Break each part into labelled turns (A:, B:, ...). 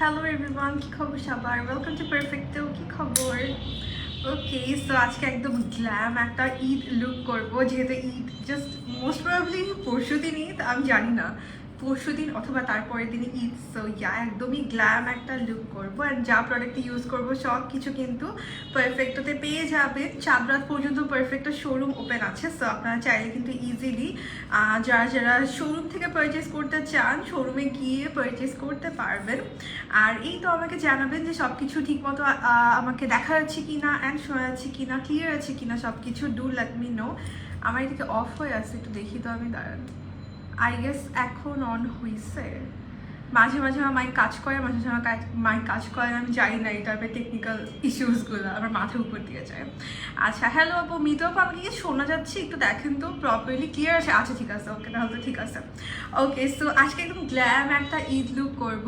A: Hello everyone, কি খবর সবার? Welcome to Perfecto. কি খবর? ওকে, সো আজকে একদম গ্ল্যাম একটা ঈদ লুক করবো, যেহেতু ঈদ জাস্ট মোস্ট প্রবাবলি পরশু দিন ঈদ, আমি জানি না পরশু দিন অথবা তারপরের দিনই ঈদ। সো একদমই গ্ল্যাম একটা লুক করবো। অ্যান্ড যা প্রোডাক্ট ইউজ করবো সব কিছু কিন্তু পারফেক্টোতে পেয়ে যাবেন। চাঁদ রাত পর্যন্ত পারফেক্টো শোরুম ওপেন আছে। সো আপনারা চাইলে কিন্তু ইজিলি যারা যারা শোরুম থেকে পারচেস করতে চান শোরুমে গিয়ে পারচেস করতে পারবেন। আর এই তো আমাকে জানাবেন যে সব কিছু ঠিকমতো আমাকে দেখা যাচ্ছে কিনা অ্যান্ড শোনা যাচ্ছে কিনা, ক্লিয়ার আছে কিনা সব কিছু। Do let me no. আমার এদিকে অফ হয়ে আছে, একটু দেখি তো আমি, দাঁড়ান। আই গেস এখন অন হয়েছে। মাঝে মাঝে আমার মাইক কাজ করে, মাঝে মাঝে আমার মাইক কাজ করে, আমি জানি না এই টাইপের টেকনিক্যাল ইস্যুসগুলো আমার মাথার উপর দিয়ে যায়। আচ্ছা, হ্যালো আপু, মিতু আপু, আমাকে কি শোনা যাচ্ছে? একটু দেখেন তো প্রপারলি ক্লিয়ার আছে? আচ্ছা ঠিক আছে, ওকে, তাহলে তো ঠিক আছে। ওকে, সো আজকে একদম গ্ল্যাম একটা ঈদ লুক করব।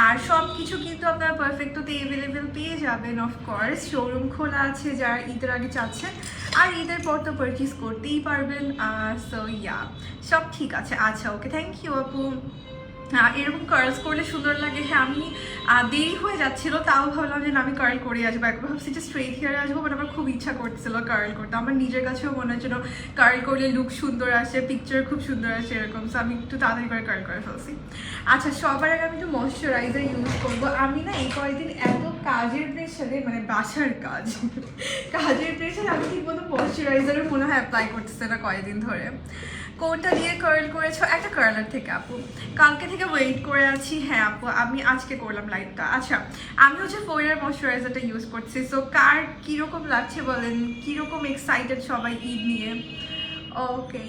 A: আর সব কিছু কিন্তু আপনারা পারফেক্টোতে অ্যাভেলেবেল পেয়ে যাবেন। অফকোর্স শোরুম খোলা আছে যারা ঈদের আগে চাচ্ছেন, আর ঈদের পর তো পারচেস করতেই পারবেন। সো সব ঠিক আছে। আচ্ছা ওকে, থ্যাংক ইউ আপু। এরকম কার্লস করলে সুন্দর লাগে। হ্যাঁ, আমি দেরি হয়ে যাচ্ছিল, তাও ভাবলাম যে আমি কার্ল করে আসবো। একবার ভাবছি যে স্ট্রেট হেয়ারে আসবো, বাট আমার খুব ইচ্ছা করছিল কার্ল করতে। আমার নিজের কাছেও মনে হচ্ছিল কার্ল করলে লুক সুন্দর আসে, পিকচার খুব সুন্দর আসে এরকম। সো আমি একটু তাড়াতাড়ি করে কার্ল করে ফেলছি। আচ্ছা, সবার আগে আমি একটু ময়শ্চারাইজার ইউজ করবো। আমি না এই কয়েকদিন এত কাজের প্রেশারে, মানে বাসার কাজের প্রেশারে আমি ঠিক মতো ময়শ্চারাইজারও মনে হয় অ্যাপ্লাই করতেছে না কয়েকদিন ধরে। কোনটা দিয়ে কার্ল করেছো? একটা কার্লার থেকে আপু, কালকে থেকে ওয়েট করে আছি। হ্যাঁ আপু, আমি আজকে করলাম লাইভটা। আচ্ছা, আমি হচ্ছে ফোরের ময়শ্চারাইজারটা ইউজ করছি। সো কার কীরকম লাগছে বলেন, কীরকম এক্সাইটেড সবাই ঈদ নিয়ে? ওকে,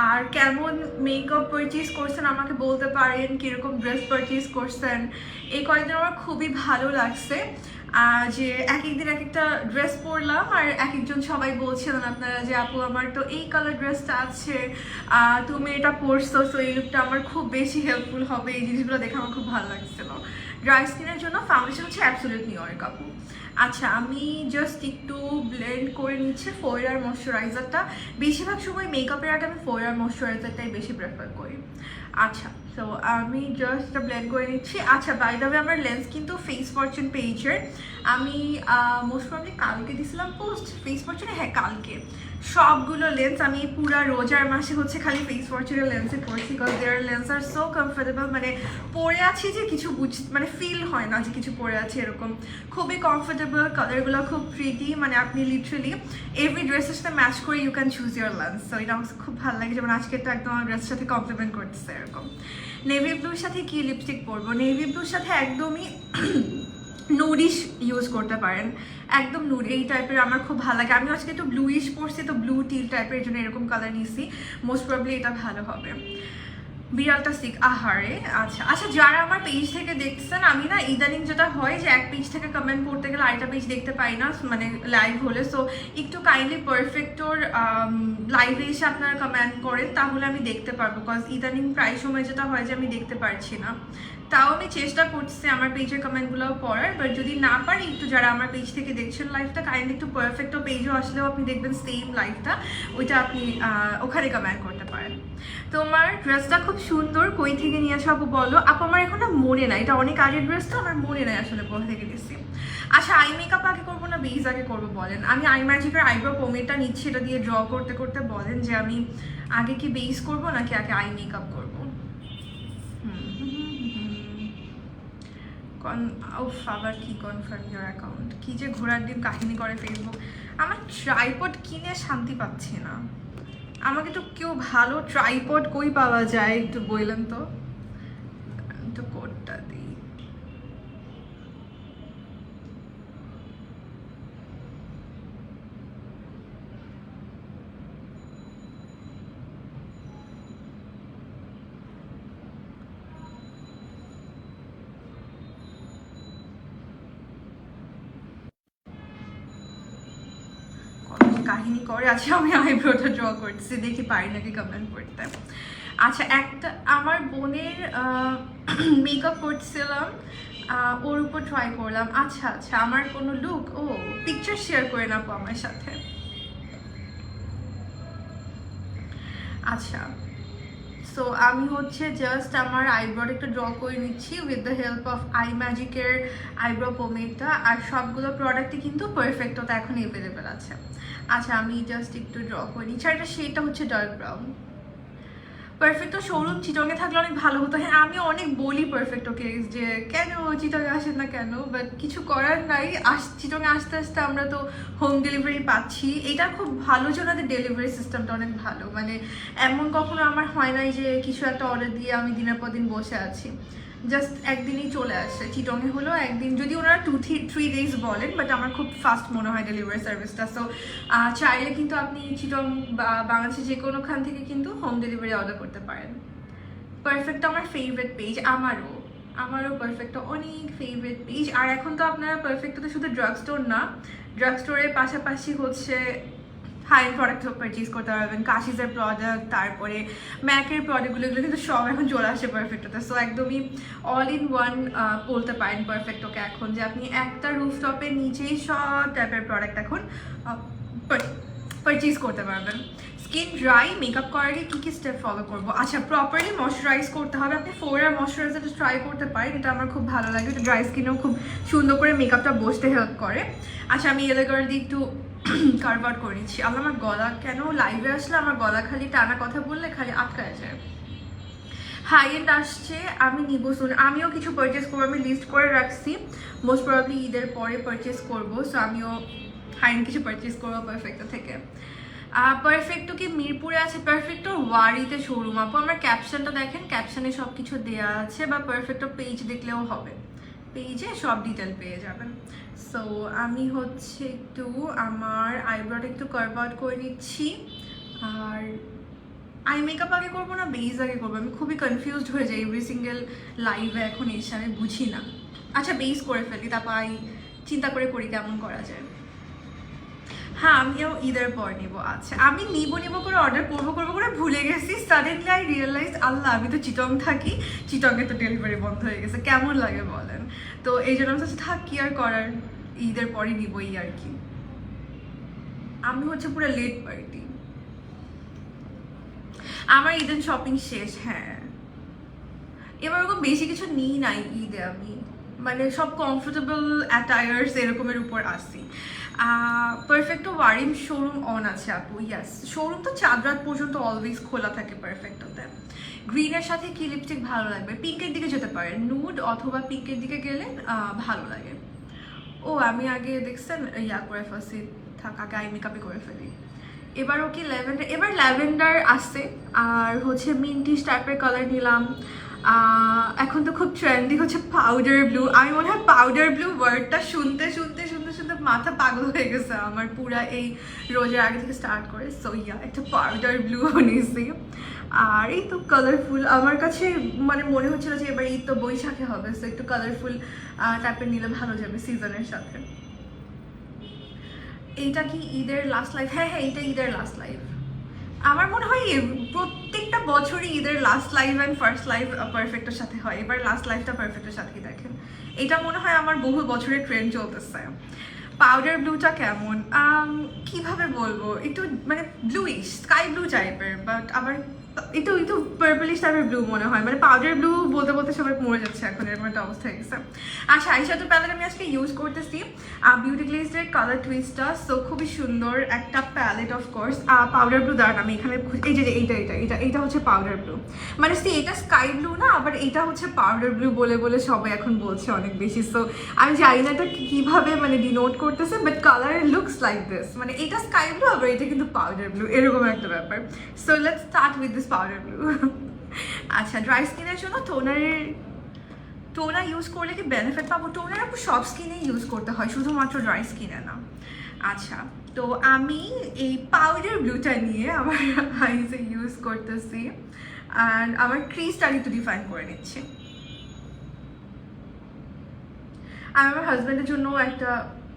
A: আর কেমন মেকআপ পারচেস করছেন আমাকে বলতে পারেন, কীরকম ড্রেস পারচেস করছেন। এই কয়েকদিন আমার খুবই ভালো লাগছে যে এক একদিন এক একটা ড্রেস পরলাম, আর এক একজন সবাই বলছিলেন আপনারা যে আপু আমার তো এই কালার ড্রেসটা আছে, তুমি এটা পরছো, সো এই লুকটা আমার খুব বেশি হেল্পফুল হবে। এই জিনিসগুলো দেখে আমার খুব ভালো লাগছিল। ড্রাই স্কিনের জন্য ফাউন্ডেশন হচ্ছে অ্যাবসলিউট নিউ ইয়র্ক আপু। আচ্ছা, আমি জাস্ট একটু ব্লেন্ড করে নিচ্ছি ফোয়ার ময়শ্চারাইজারটা। বেশিরভাগ সময় মেকআপের আগে আমি ফোয়ার ময়শ্চারাইজারটাই বেশি প্রেফার করি। আচ্ছা, তো আমি জাস্ট ব্লেন্ড করে নিচ্ছি। আচ্ছা, বাই দ্য ওয়ে আমার লেন্স কিন্তু ফেস ফরচুন পেজের। আমি মোস্ট প্রবলি কালকে দিয়েছিলাম পোস্ট ফেস ফরচুনে। হ্যাঁ, কালকে সবগুলো লেন্স আমি পুরা রোজার মাসে হচ্ছে খালি ফেস ফরচুনের লেন্সে পড়ছি, because their lens are so comfortable. মানে পরে আছি যে কিছু মানে ফিল হয় না যে কিছু পরে আছে এরকম। খুবই কমফোর্টেবল, কালারগুলো খুব প্রিটি, মানে আপনি লিটারালি এভরি ড্রেসের সাথে ম্যাচ করে you can choose your lens. So এটা আমার খুব ভালো লাগে, যেমন আজকে তো একদম আমার ড্রেসের সাথে কমপ্লিমেন্ট করতেছে এরকম। নেভি ব্লুর সাথে কি লিপস্টিক পরবো? নেভি ব্লুর সাথে একদমই নুডিশ ইউজ করতে পারেন, একদম নুড এই টাইপের আমার খুব ভালো লাগে। আমি আজকে একটু ব্লুইশ পরছি, তো ব্লু টিল টাইপের জন্য এরকম কালার নিয়েছি। মোস্ট প্রবলি এটা ভালো হবে। বিড়ালটা সিক, আহারে। আচ্ছা আচ্ছা, যারা আমার পেজ থেকে দেখছেন, আমি না ইদানিং যেটা হয় যে এক পেজ থেকে কমেন্ট করতে গেলে আরেকটা পেজ দেখতে পাই না, মানে লাইভ হলে। সো একটু কাইন্ডলি পারফেক্টোর লাইভে এসে আপনারা কমেন্ট করেন, তাহলে আমি দেখতে পারবো। বিকজ ইদানিং প্রায় সময় যেটা হয় যে আমি দেখতে পারছি না। তাও আমি চেষ্টা করছি আমার পেজের কমেন্টগুলোও পড়ার, বাট যদি না পারি একটু যারা আমার পেজ থেকে দেখছেন লাইভটা, কাইন্ডলি একটু পারফেক্টো পেজও আসলেও আপনি দেখবেন সেম লাইভটা, ওইটা আপনি ওখানে কমেন্ট করতে পারেন। তোমার ড্রেসটা খুব সুন্দর, কই থেকে নিয়ে আসো আপু বলো? আপু আমার এখন না মনে নাই, এটা অনেক আগের ড্রেস তো, আমার মনে নাই আসলে কোথা থেকে নিচ্ছি। আচ্ছা, আই মেকআপ আগে করবো না বেস আগে করবো বলেন? আমি আই ম্যাজিকের আইব্রো পোমেটা নিচ্ছি, এটা দিয়ে ড্র করতে করতে বলেন যে আমি আগে কি বেস করবো নাকি আগে আই মেকআপ করবো। আবার কি কনফার্ম ইউর অ্যাকাউন্ট, কি যে ঘোরার দিন কাহিনী করে ফেসবুক। আমার ট্রাইপড কিনে শান্তি পাচ্ছি না। আমাকে তো কেউ ভালো ট্রাইপড কই পাওয়া যায় একটু বললেন তো, একটু কোডটা দিই। কাহিনী করে আছে, আমি আইব্রোটা ড্র করছি, দেখি পারি নাকি কমেন্ট করতে। আচ্ছা, একটা আমার বোনের মেকআপ করছিলাম, ওর উপর ট্রাই করলাম। আচ্ছা আচ্ছা, আমার কোনো লুক, ও পিকচার শেয়ার করে নাও আমার সাথে। আচ্ছা, সো আমি হচ্ছে জাস্ট আমার আইব্রোটা একটু ড্র করে নিচ্ছি with the help of I ম্যাজিকের আইব্রো পোমেডটা। আর সবগুলো প্রোডাক্টই কিন্তু পারফেক্টটা এখন অ্যাভেলেবেল আছে। আচ্ছা আমি জাস্ট একটু ড্র করে নিচ্ছি। আর সেটা হচ্ছে ডার্ক ব্রাউন। পারফেক্টো শোরুম চিটংয়ে থাকলে অনেক ভালো হতো। হ্যাঁ আমি অনেক বলি পারফেক্টোকে যে কেন চিটংয়ে আসেন না কেন, বাট কিছু করার নাই। চিটংয়ে আসতে আসতে আমরা তো হোম ডেলিভারি পাচ্ছি। এটা খুব ভালো যে ওনাদের ডেলিভারি সিস্টেমটা অনেক ভালো। মানে এমন কখনো আমার হয় নাই যে কিছু একটা অর্ডার দিয়ে আমি দিনের পর দিন বসে আছি, জাস্ট একদিনই চলে আসে। চিটংয়ে হলো একদিন, যদি ওনারা 2-3 ডেজ বলেন, বাট আমার খুব ফাস্ট মনে হয় ডেলিভারি সার্ভিসটা। সো চাইলে কিন্তু আপনি চিটং বা বাংলাদেশের যে কোনোখান থেকে কিন্তু হোম ডেলিভারি অর্ডার করতে পারেন। পারফেক্ট আমার ফেভারিট পেজ, আমারও পারফেক্ট অনেক ফেভারিট পেজ। আর এখন তো আপনারা পারফেক্টতে শুধু ড্রাগ স্টোর না, ড্রাগ স্টোরের পাশাপাশি হচ্ছে হাই এন্ড প্রোডাক্ট পারচেজ করতে পারবেন। কাশিজের প্রোডাক্ট, তারপরে ম্যাকের প্রোডাক্টগুলো, এগুলো কিন্তু সব এখন চলে আসে পারফেক্টতে। সো একদমই অল ইন ওয়ান বলতে পারেন পারফেক্টকে এখন, যে আপনি একটা রুফটপের নিচেই সব টাইপের প্রোডাক্ট এখন পারচেজ করতে পারবেন। স্কিন ড্রাই মেকআপ করার আগে কী কী স্টেপ ফলো করবো? আচ্ছা প্রপারলি ময়শ্চারাইজ করতে হবে। আপনি 4 ময়শ্চারাইজারটা ট্রাই করতে পারেন, এটা আমার খুব ভালো লাগে। এটা ড্রাই স্কিনেও খুব সুন্দর করে মেকআপটা বসতে হেল্প করে। আচ্ছা আমি এলাকার দিয়ে একটু কার্ভ আউট করে নিচ্ছি। আমার গলা কেন লাইভে আসলে আমার গলা খালি টানা কথা বললে খালি আটকায় যায়। হাই এন্ড আসছে, আমি নিবো শুন। আমিও কিছু পারচেস করবো, আমি লিস্ট করে রাখছি। মোস্ট প্রবাবলি ঈদের পরে পারচেস করবো। সো আমিও হাই এন্ড কিছু পারচেস করবো পারফেক্টো থেকে। পারফেক্টো কি মিরপুরে আছে? পারফেক্টো ওয়ারিতে শোরুম আপু। আমার ক্যাপশনটা দেখেন, ক্যাপশনে সব কিছু দেওয়া আছে, বা পারফেক্টো পেজ দেখলেও হবে, পেজে সব ডিটেল পেয়ে যাবেন। সো আমি হচ্ছে একটু আমার আইব্রোটা একটু কার্ভ আউট করে নিচ্ছি। আর আই মেকআপ আগে করবো না বেস আগে করবো, আমি খুবই কনফিউজড হয়ে যাই এভরি সিঙ্গেল লাইভে এখন এসে, আমি বুঝি না। আচ্ছা বেস করে ফেলি, তারপর আই চিন্তা করে করি কেমন করা যায়। হ্যাঁ আমিও ঈদের পর নিব। আচ্ছা আমি নিব করে অর্ডার করবো করে ভুলে গেছি। সাডেনলি আই রিয়েলাইজ আল্লাহ আমি তো চিটং থাকি, চিটংয়ে তো ডেলিভারি বন্ধ হয়ে গেছে, কেমন লাগে বলেন? তো এই জন্য আমি হচ্ছে থাক কি আর করার, ঈদের পরই নিব এই আর কি। আমি হচ্ছে পুরো লেট পার্টি। আমার ঈদের শপিং শেষ। হ্যাঁ এবার ওরকম বেশি কিছু নিই নাই ঈদে আমি, মানে সব কমফোর্টেবল অ্যাটায়ার্স এরকমের উপর আসি। পারফেক্টো ওয়ারিম শোরুম অন আছে আপু। ইয়াস শোরুম তো চাঁদ রাত পর্যন্ত অলওয়েজ খোলা থাকে পারফেক্টোতে। গ্রিনের সাথে কি লিপস্টিক ভালো লাগবে? পিঙ্কের দিকে যেতে পারেন, নুড অথবা পিঙ্কের দিকে গেলে ভালো লাগে। ও আমি আগে দেখছেন ইয়া করে ফেলছি, থাক আগে আই মেকআপে করে ফেলি। এবারও কি ল্যাভেন্ডার, এবার ল্যাভেন্ডার আসছে। আর হচ্ছে মিন্টিশ টাইপের কালার নিলাম। এখন তো খুব ট্রেন্ডি হচ্ছে পাউডার ব্লু। আমি মনে হয় পাউডার ব্লু ওয়ার্ডটা শুনতে শুনতে শুনতে শুনতে মাথা পাগল হয়ে গেছে আমার পুরা এই রোজের আগে থেকে স্টার্ট করে। সো ইয়া একটা পাউডার ব্লু নিয়েছি। আর এই তো কালারফুল আমার কাছে মানে মনে হচ্ছিল যে এবার ঈদ তো বৈশাখে হবে, সো একটু কালারফুল টাইপের নিলে ভালো যাবে সিজনের সাথে। এইটা কি ঈদের লাস্ট লাইভ? হ্যাঁ এইটা ঈদের লাস্ট লাইভ। আমার মনে হয় প্রত্যেকটা বছরই ঈদের last live and first live পারফেক্টের সাথে হয়। এবার লাস্ট লাইভটা পারফেক্টের সাথে দেখেন, এটা মনে হয় আমার বহু বছরের ট্রেন্ড চলতেছে। পাউডার ব্লুটা কেমন কিভাবে বলবো, একটু মানে ব্লুইশ স্কাই ব্লু টাইপের, বাট আবার একটু পার্পলিশ টাইপের ব্লু মনে হয়। মানে পাউডার ব্লু বলতে বলতে সবাই মরে যাচ্ছে এখন, এরকম একটা অবস্থা হয়ে গেছে। আচ্ছা আইশ্যাডো প্যালেট আমি আজকে ইউজ করতেছি বিউটি গ্লেজের কালার টুইস্টটা। সো খুবই সুন্দর একটা প্যালেট অফকোর্স। পাউডার ব্লু দাঁড়ান আমি এখানে এই যে এইটা হচ্ছে পাউডার ব্লু। মানে এটা স্কাই ব্লু না, আবার এটা হচ্ছে পাউডার ব্লু বলে বলে সবাই এখন বলছে অনেক বেশি। সো আমি জানি না এটা কীভাবে মানে ডিনোট করতেছে, but colour looks like this. মানে এটা স্কাই ব্লু আবার এটা কিন্তু পাউডার ব্লু, এরকম একটা ব্যাপার। So let's start with this powder blue. আচ্ছা ড্রাই স্কিনের জন্য টোনার ইউজ করলে কি বেনিফিট পাবো? টোনার আপু সব স্কিনে ইউজ করতে হয়, শুধুমাত্র ড্রাই স্কিনে না। আচ্ছা তো আমি এই পাউডার ব্লুটা নিয়ে আমার আইসে ইউজ করতেছি অ্যান্ড আমার ক্রিজটা একটু ডিফাইন করে নিচ্ছি। আমি আমার হাজব্যান্ডের জন্য একটা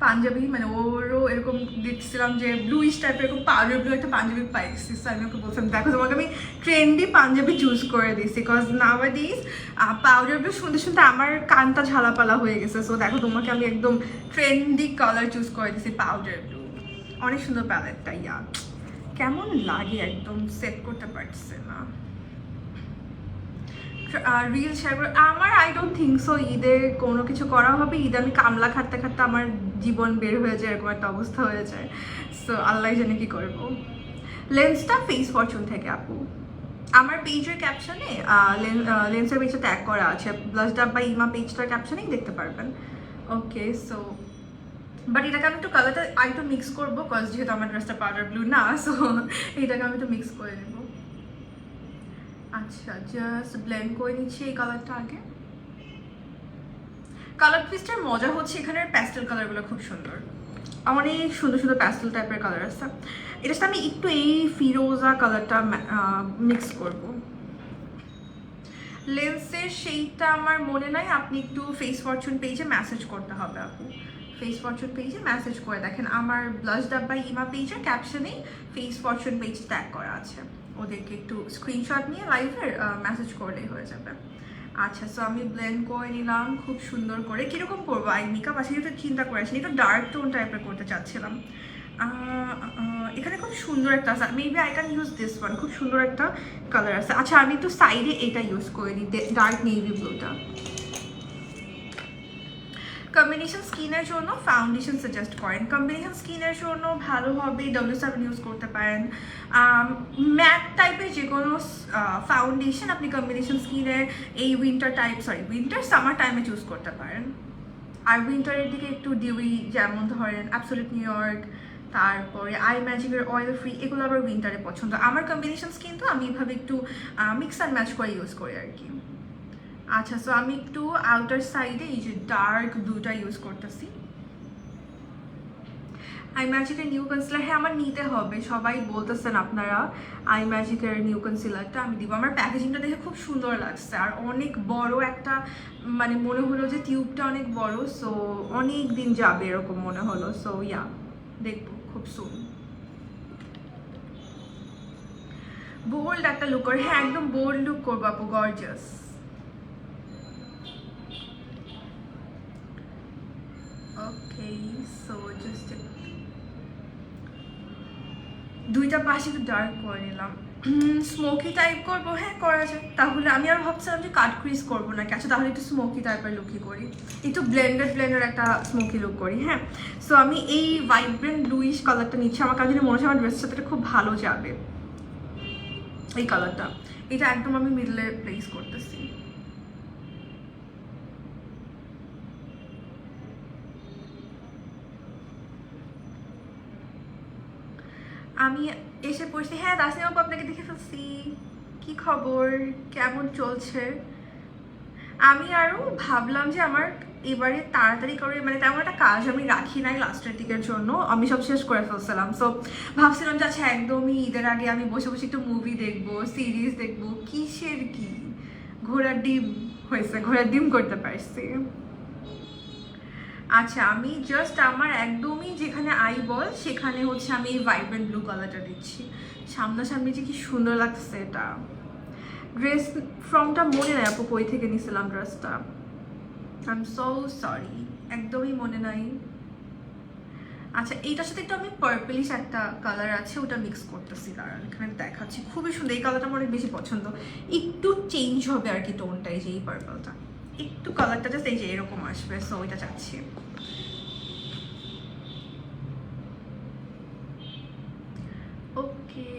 A: পাঞ্জাবি, মানে ওরও এরকম দেখছিলাম যে ব্লুইশ টাইপের এরকম পাউডার ব্লু একটা পাঞ্জাবি পাইছি। সো আমি ওকে বলছিলাম দেখো তোমাকে আমি ট্রেন্ডি পাঞ্জাবি চুজ করে দিয়েছি, বিকজ নাওয়াডেজ পাউডার ব্লু শুনতে শুনতে আমার কানটা ঝালাপালা হয়ে গেছে। সো দেখো তোমাকে আমি একদম ট্রেন্ডি কালার চুজ করে দিয়েছি পাউডার ব্লু। অনেক সুন্দর প্যালেটটা। ইয়া কেমন লাগে একদম সেট করতে পারছে না। রিল শেয়ার করে আমার আই ডোন্ট থিঙ্ক সো ঈদে কোনো কিছু করা হবে। ঈদে আমি কামলা খাটতে খাটতে আমার জীবন বের হয়ে যায়, এরকম একটা অবস্থা হয়ে যায়। সো আল্লাহ জানে কি করবো। লেন্সটা ফেস ফরচুন থেকে আপু। আমার পেজের ক্যাপশনে লেন্সের পেজটা ট্যাগ করা আছে, ব্লাশ ডাব বা ইমা পেজটার ক্যাপশনেই দেখতে পারবেন। ওকে, সো বাট এটাকে আমি একটু কালারটা আর একটু মিক্স করবো, কজ যেহেতু আমার ড্রেসটা পাউডার ব্লু না, সো এটাকে আমি একটু মিক্স করে নেবো। আচ্ছা, জাস্ট ব্লেন্ড করে নিচ্ছি এই কালারটা আগে। কালার পিসটার মজা হচ্ছে এখানের প্যাস্টেল কালারগুলো খুব সুন্দর, অনেক সুন্দর সুন্দর প্যাস্টেল টাইপের কালার আছে। এটার সাথে আমি একটু এই ফিরোজা কালারটা মিক্স করব। লেন্সের সেইটা আমার মনে নাই, আপনি একটু ফেস ফরচুন পেজে মেসেজ করতে হবে আপু। ফেস ফরচুন পেজে মেসেজ করে দেখেন, আমার ব্লাশ ডাব্বা ইমা পেজের ক্যাপশনেই ফেস ফরচুন পেজ ট্যাগ করা আছে, ওদেরকে একটু স্ক্রিনশট নিয়ে লাইভের মেসেজ করলেই হয়ে যাবে। আচ্ছা, সো আমি ব্লেন্ড করে নিলাম খুব সুন্দর করে। কীরকম করবো আই মেকআপ আছে যেটা চিন্তা করেছি, একটু ডার্ক টোন টাইপের করতে চাচ্ছিলাম। এখানে খুব সুন্দর একটা আছে, maybe I can use this one, খুব সুন্দর একটা কালার আছে। আচ্ছা, আমি একটু সাইডে এটা ইউজ করে দিই, ডার্ক নেভি ব্লুটা। কম্বিনেশন স্কিনের জন্য ফাউন্ডেশন সাজেস্ট করেন। কম্বিনেশন স্কিনের জন্য ভালো হবে W7 ইউজ করতে পারেন। ম্যাট টাইপের যে কোনো ফাউন্ডেশন আপনি কম্বিনেশন স্কিনের এই উইন্টার সামার টাইমে চুজ করতে পারেন। আর উইন্টারের দিকে একটু ডিউই, যেমন ধরেন অ্যাবসোলিউট নিউ ইয়র্ক, তারপরে আই ম্যাজিকের অয়েল ফ্রি, এগুলো আবার উইন্টারে পছন্দ। আমার কম্বিনেশন স্কিন তো আমি এভাবে একটু মিক্স অ্যান্ড ম্যাচ করে ইউজ করি আর কি। আচ্ছা, সো আমি একটু আউটার সাইডে এই যে ডার্ক ব্লুটা ইউজ করতেছি। আই ম্যাজিকের নিউ কনসিলার, হ্যাঁ আমার নিতে হবে, সবাই বলতেছেন আপনারা আই ম্যাজিকের নিউ কনসিলারটা আমি দিব। আমার প্যাকেজিংটা দেখে খুব সুন্দর লাগছে, আর অনেক বড় একটা, মানে মনে হলো যে টিউবটা অনেক বড়, সো অনেক দিন যাবে এরকম মনে হলো। সো ইয়া, দেখবো খুব সুন। বোল্ড একটা লুক করে, হ্যাঁ একদম বোল্ড লুক করবো আপু, গর্জিয়াস। ওকে, সো জাস্ট দুইটা পাশে একটু ডার্ক করে নিলাম। স্মোকি টাইপ করবো, হ্যাঁ করা যায়। তাহলে আমি আর ভাবছিলাম যে কাট ক্রিজ করবো নাকি, আচ্ছা তাহলে একটু স্মোকি টাইপের লুকই করি, একটু ব্লেন্ডেড একটা স্মোকি লুক করি। হ্যাঁ, সো আমি এই ভাইব্রেন্ট ব্লুইশ কালারটা নিচ্ছি, আমার কাছে মনে হচ্ছে আমার ড্রেসের সাথে খুব ভালো যাবে এই কালারটা। এটা একদম আমি মিডলে প্লেস করতেছি। আমি এসে পড়ছি, হ্যাঁ তাসনিম আপু আপনাকে দেখে ফেলছি, কি খবর, কেমন চলছে? আমি আরও ভাবলাম যে আমার এবারে তাড়াতাড়ি করে, মানে তেমন একটা কাজ আমি রাখি নাই লাস্টের দিকের জন্য, আমি সব শেষ করে ফেলছিলাম। সো ভাবছিলাম যে আচ্ছা একদমই ঈদের আগে আমি বসে বসে একটু মুভি দেখবো, সিরিজ দেখবো, কিসের কি, ঘোড়ার ডিম হয়েছে, ঘোড়ার ডিম করতে পারছি। আচ্ছা, আমি জাস্ট আমার একদমই যেখানে আই বল সেখানে হচ্ছে আমি এই ভাইব্রেন্ট ব্লু কালারটা দিচ্ছি। সামনাসামনি যে কি সুন্দর লাগছে এটা। ড্রেস ফ্রমটা মনে নাই আপু কই থেকে নিছিলাম ড্রেসটা, আই এম সো সরি, একদমই মনে নাই। আচ্ছা, এইটার সাথে একটু আমি পার্পলিশ একটা কালার আছে, ওটা মিক্স করতেছি, দাঁড়ান এখানে দেখাচ্ছি, খুবই সুন্দর এই কালারটা আমার অনেক বেশি পছন্দ। একটু চেঞ্জ হবে আর কি টোনটা, এই যে এই পার্পলটা একটু কালারটা জাস্ট এই যে এরকম আসবে, সো ওইটা চাচ্ছি। ওকে,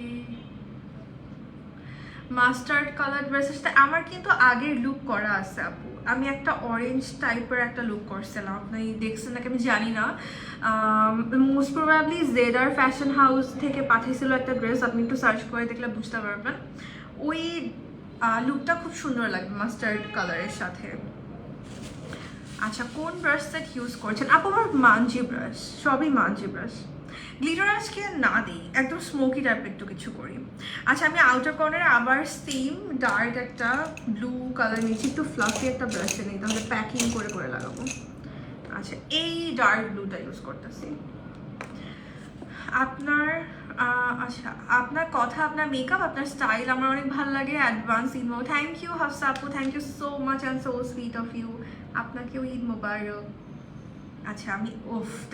A: মাস্টার্ড কালার ড্রেসের সাথে আমার কিন্তু আগের লুক করা আছে আপু, আমি একটা অরেঞ্জ টাইপের একটা লুক করছিলাম, আপনি দেখছেন নাকি আমি জানি না। মোস্ট প্রবাবলি জেডার ফ্যাশন হাউস থেকে পাঠিয়েছিল একটা ড্রেস, আপনি একটু সার্চ করে দেখলে বুঝতে পারবেন। ওই লুকটা খুব সুন্দর লাগবে মাস্টার্ড কালারের সাথে। আচ্ছা, কোন ব্রাশ সেট ইউজ করছেন আপু? আমার মানজি ব্রাশ, সবই মানজি ব্রাশ। গ্লিটার আজকে না দিই, একদম স্মোকি টাইপের একটু কিছু করি। আচ্ছা, আমি আউটার কর্নারে আবার সেম ডার্ক একটা ব্লু কালার নিচ্ছি, একটু ফ্লাফি একটা ব্রাশে নিই, তাহলে প্যাকিং করে করে লাগাবো। আচ্ছা, এই ডার্ক ব্লুটা ইউজ করতেছি। আপনার আচ্ছা, আপনার কথা, আপনার মেকআপ, আপনার স্টাইল আমার অনেক ভালো লাগে, advance Eid Mobarak. Thank you Hafsa আপু, thank you so much and so sweet of you, আপনাকেও ঈদ মোবারক। আচ্ছা, আমি